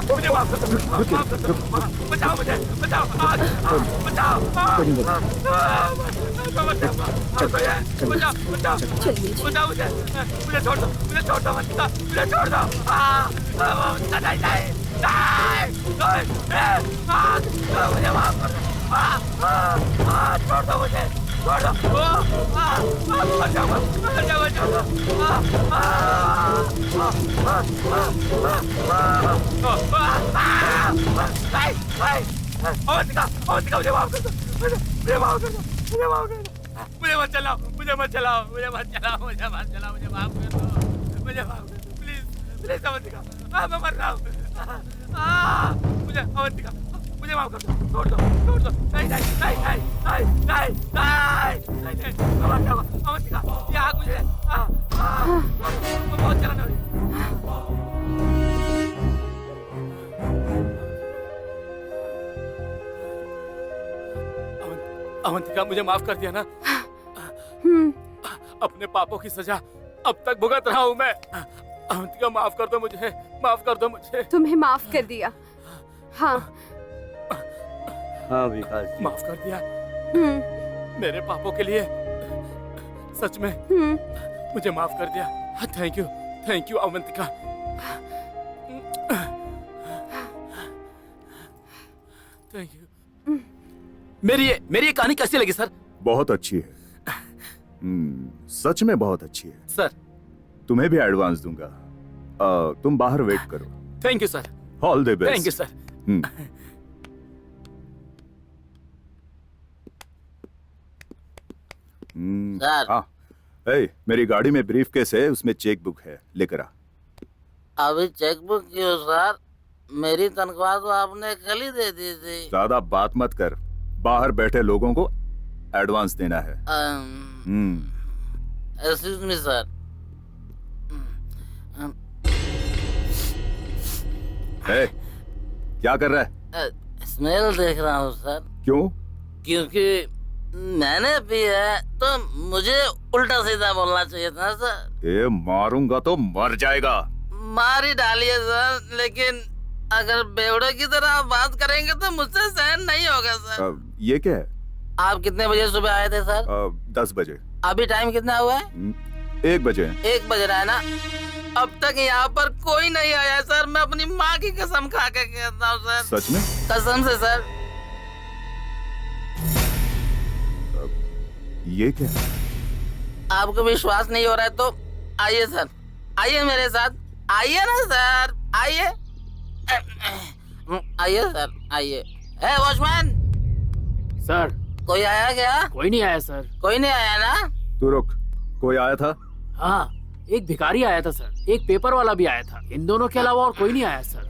मुझे माफ कर दो, बचाओ मुझे, बचाओ, बचाओ, बचाओ मुझे छोड़ दो, मुझे छोड़ दो, मुझे छोड़ दो। मुझे माफ कर दो, छोड़ दो मुझे, छोड़ दो। मुझे माफ कर दो, मुझे माफ कर दो, मुझे माफ कर दो। मुझे मत चलाओ, मुझे मत चलाओ, मुझे मत चलाओ, मुझे मत चलाओ, मुझे माफ कर दो, मुझे माफ कर दो, प्लीज, प्लीज अवंतिका, मैं मर रहा हूँ। मुझे अवंतिका, मुझे माफ कर दो, छोड़ दो, छोड़ दो, नहीं नहीं नहीं नहीं नहीं नहीं नहीं नहीं नहीं, मैं मर जाऊंगा। अवंतिका, ये आग मुझे, बहुत चलाना है। अवंतिका, मुझे माफ कर दिया ना? अपने पापों की सजा अब तक भुगत रहा हूँ मैं। अवंतिका, माफ कर दो मुझे, माफ कर दो मुझे। तुम्हें माफ कर दिया। हाँ हाँ विकास जी, माफ कर दिया। मेरे पापों के लिए सच में मुझे माफ कर दिया। Thank you Avantika. Thank you. मेरी ये कहानी कैसी लगी सर? बहुत अच्छी है। सच में बहुत अच्छी है सर। तुम्हें भी एडवांस दूंगा। तुम बाहर वेट करो। Thank you sir. All the best. Thank you sir. हाँ, मेरी गाड़ी में ब्रीफ केस है, उसमें चेक बुक है, लेकर आ। अभी चेकबुक क्यों सर? मेरी तनख्वाह तो आपने कल ही दे दी थी। ज्यादा बात मत कर, बाहर बैठे लोगों को एडवांस देना है। Excuse me sir. क्या कर रहा है? स्मेल देख रहा हूँ सर। क्यों? क्योंकि मैंने पी है तो मुझे उल्टा सीधा बोलना चाहिए था सर। ये मारूंगा तो मर जाएगा। मार ही डालिए सर, लेकिन अगर बेवड़े की तरह आप बात करेंगे तो मुझसे सहन नहीं होगा सर। ये क्या है? आप कितने बजे सुबह आए थे सर? 10 बजे। अभी टाइम कितना हुआ है? 1 बजे। 1 बज रहा है ना? अब तक यहाँ पर कोई नहीं आया सर। मैं अपनी माँ की कसम खा के कहता हूँ सर। सच में? कसम से सर। ये क्या? आपको विश्वास नहीं हो रहा है तो आइए सर, आइए मेरे साथ, आइए ना सर, आइए आइए सर, आइए। है वॉचमैन सर, कोई आया क्या? कोई नहीं आया सर। कोई नहीं आया ना? तू रुक, कोई आया था? हाँ, एक भिखारी आया था सर, एक पेपर वाला भी आया था। इन दोनों के अलावा और कोई नहीं आया सर।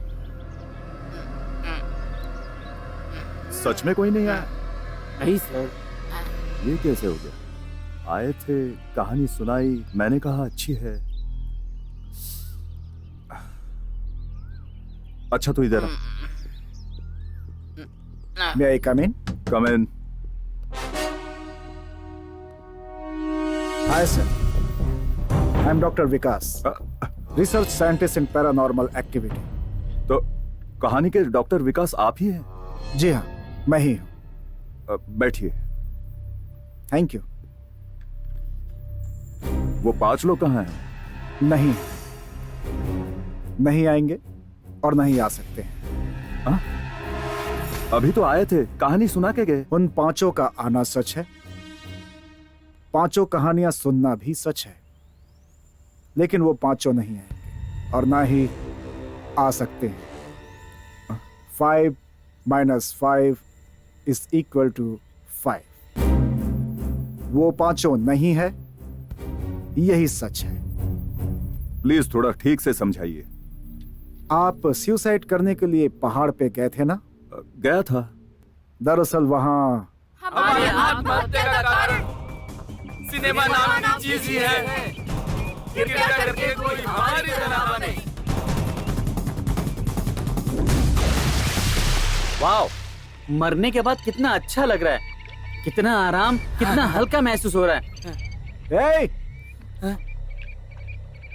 सच में कोई नहीं आया? नहीं सर। ये कैसे हो गया? आए थे, कहानी सुनाई, मैंने कहा अच्छी है। अच्छा तू इधर आ। May I come in? Come in. Hi sir. I'm Dr. Vikas, research scientist in paranormal activity. तो कहानी के डॉक्टर विकास आप ही हैं? जी हाँ, मैं ही हूँ। बैठिए। Thank you. वो 5 लोग कहाँ हैं? नहीं आएंगे और नहीं आ सकते हैं। हाँ? अभी तो आए थे, कहानी सुना के गए। उन 5 का आना सच है, 5 कहानियां सुनना भी सच है, लेकिन वो 5 नहीं आएंगे और ना ही आ सकते हैं। 5 - 5 = 5। वो 5 नहीं है, यही सच है। प्लीज थोड़ा ठीक से समझाइए। आप सुसाइड करने के लिए पहाड़ पे गए थे ना? गया था। दरअसल वहाँ हमारी आत्महत्या का कारण सिनेमा नाम की चीज ही है। कृपया करके कोई हमारी तरह बने। वाओ, मरने के बाद कितना अच्छा लग रहा है, कितना आराम, कितना हल्का महसूस हो रहा है।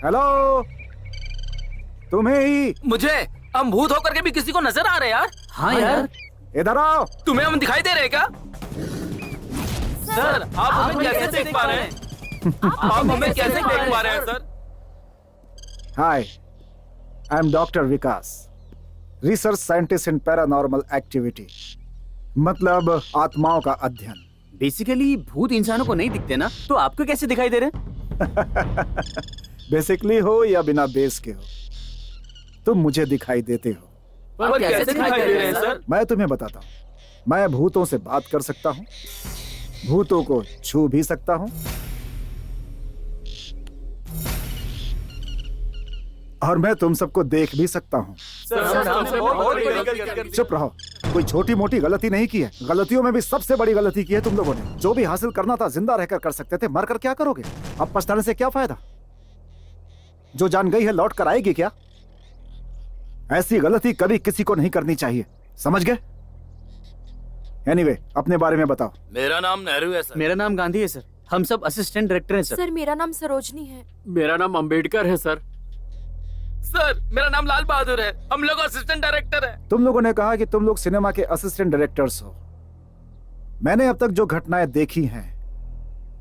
हेलो, तुम्हें ही। मुझे हम भूत होकर के भी किसी को नजर आ रहे यार। हाँ यार, इधर आओ। तुम्हें हम दिखाई दे रहे क्या? सर, आप हमें कैसे देख पा रहे हैं? आप हमें कैसे देख पा रहे हैं sir? Hi, I am doctor Vikas, research scientist in paranormal activity, मतलब आत्माओं का अध्ययन। बेसिकली भूत इंसानों को नहीं दिखते ना, तो आपको कैसे दिखाई दे रहे? बेसिकली हो या बिना बेस के हो, तुम मुझे दिखाई देते हो। पर कैसे दिखाई दे रहे हैं सर? मैं तुम्हें बताता हूँ। मैं भूतों से बात कर सकता हूँ, भूतों को छू भी सकता हूँ, और मैं तुम सबको देख भी सकता हूँ। चुप रहो, कोई छोटी मोटी गलती नहीं की है। गलतियों में भी सबसे बड़ी गलती की है तुम लोगों ने। जो भी हासिल करना था जिंदा रहकर कर सकते थे, मरकर क्या करोगे? अब पछताने से क्या फायदा? जो जान गई है लौट कर आएगी क्या? ऐसी गलती कभी किसी को नहीं करनी चाहिए, समझ गए? एनीवे, अपने बारे में बताओ। मेरा नाम नेहरू है सर। मेरा नाम गांधी है सर। हम सब असिस्टेंट डायरेक्टर हैं सर। सर, मेरा नाम सरोजनी है। मेरा नाम अंबेडकर है सर। सर, मेरा नाम लाल बहादुर है। हम लोग असिस्टेंट डायरेक्टर हैं। तुम लोगों ने कहा कि तुम लोग सिनेमा के असिस्टेंट डायरेक्टर्स हो। मैंने अब तक जो घटनाएं देखी हैं,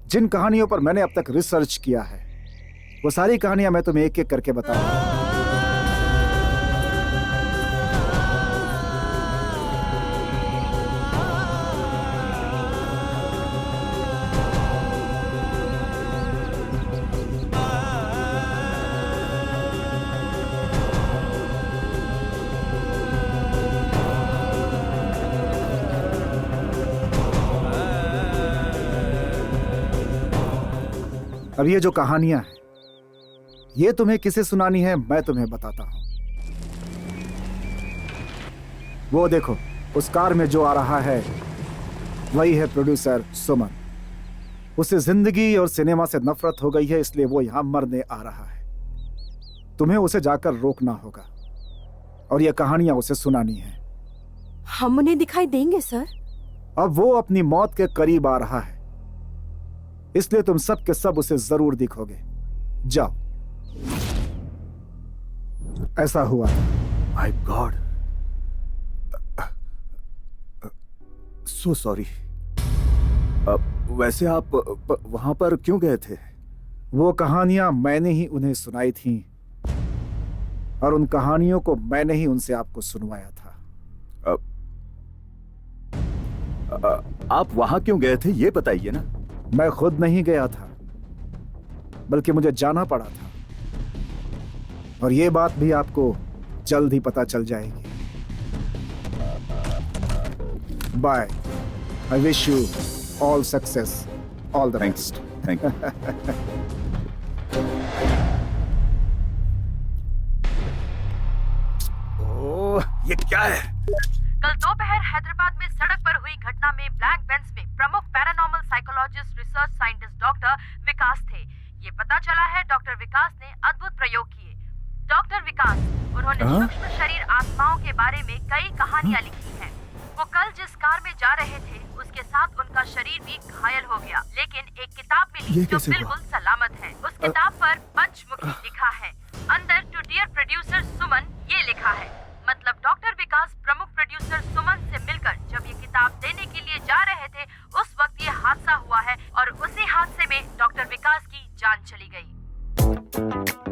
जिन कहानियों पर मैंने अब तक रिसर्च किया है, वो सारी कहानियां मैं तुम्हें एक एक करके बताऊंगा। अब ये जो कहानियां हैं, ये तुम्हें किसे सुनानी है मैं तुम्हें बताता हूं। वो देखो, उस कार में जो आ रहा है वही है प्रोड्यूसर सुमन। उसे जिंदगी और सिनेमा से नफरत हो गई है, इसलिए वो यहां मरने आ रहा है। तुम्हें उसे जाकर रोकना होगा और ये कहानियां उसे सुनानी है। हम उन्हें दिखाई देंगे सर? अब वो अपनी मौत के करीब आ रहा है, इसलिए तुम सब के सब उसे जरूर दिखोगे। जाओ। ऐसा हुआ। My God, so sorry. वैसे आप वहां पर क्यों गए थे? वो कहानियां मैंने ही उन्हें सुनाई थीं और उन कहानियों को मैंने ही उनसे आपको सुनवाया था। आप वहां क्यों गए थे ये बताइए ना। मैं खुद नहीं गया था, बल्कि मुझे जाना पड़ा था, और ये बात भी आपको जल्द ही पता चल जाएगी। Bye. I wish you all success, all the best. Thank you. Oh, ये क्या है? कल दोपहर हैदराबाद में सड़क पर हुई घटना में ब्लैक बेंच में प्रमुख paranormal psychologist research scientist doctor Vikas थे। ये पता चला है डॉक्टर विकास ने अद्भुत प्रयोग किए। डॉक्टर विकास, उन्होंने सूक्ष्म शरीर आत्माओं के बारे में कई कहानियां लिखी हैं। वो कल जिस कार में जा रहे थे उसके साथ उनका शरीर भी घायल हो गया, लेकिन एक किताब मिली जो बिल्कुल सलामत है। उस किताब पर पंचमुखी लिखा है। अंदर टू डियर प्रोड्यूसर सुमन ये लिखा है। मतलब डॉक्टर विकास प्रमुख प्रोड्यूसर सुमन से मिलकर जब ये किताब देने के लिए जा रहे थे उस वक्त ये हादसा हुआ है और उसी हादसे में डॉक्टर विकास की जान चली गई।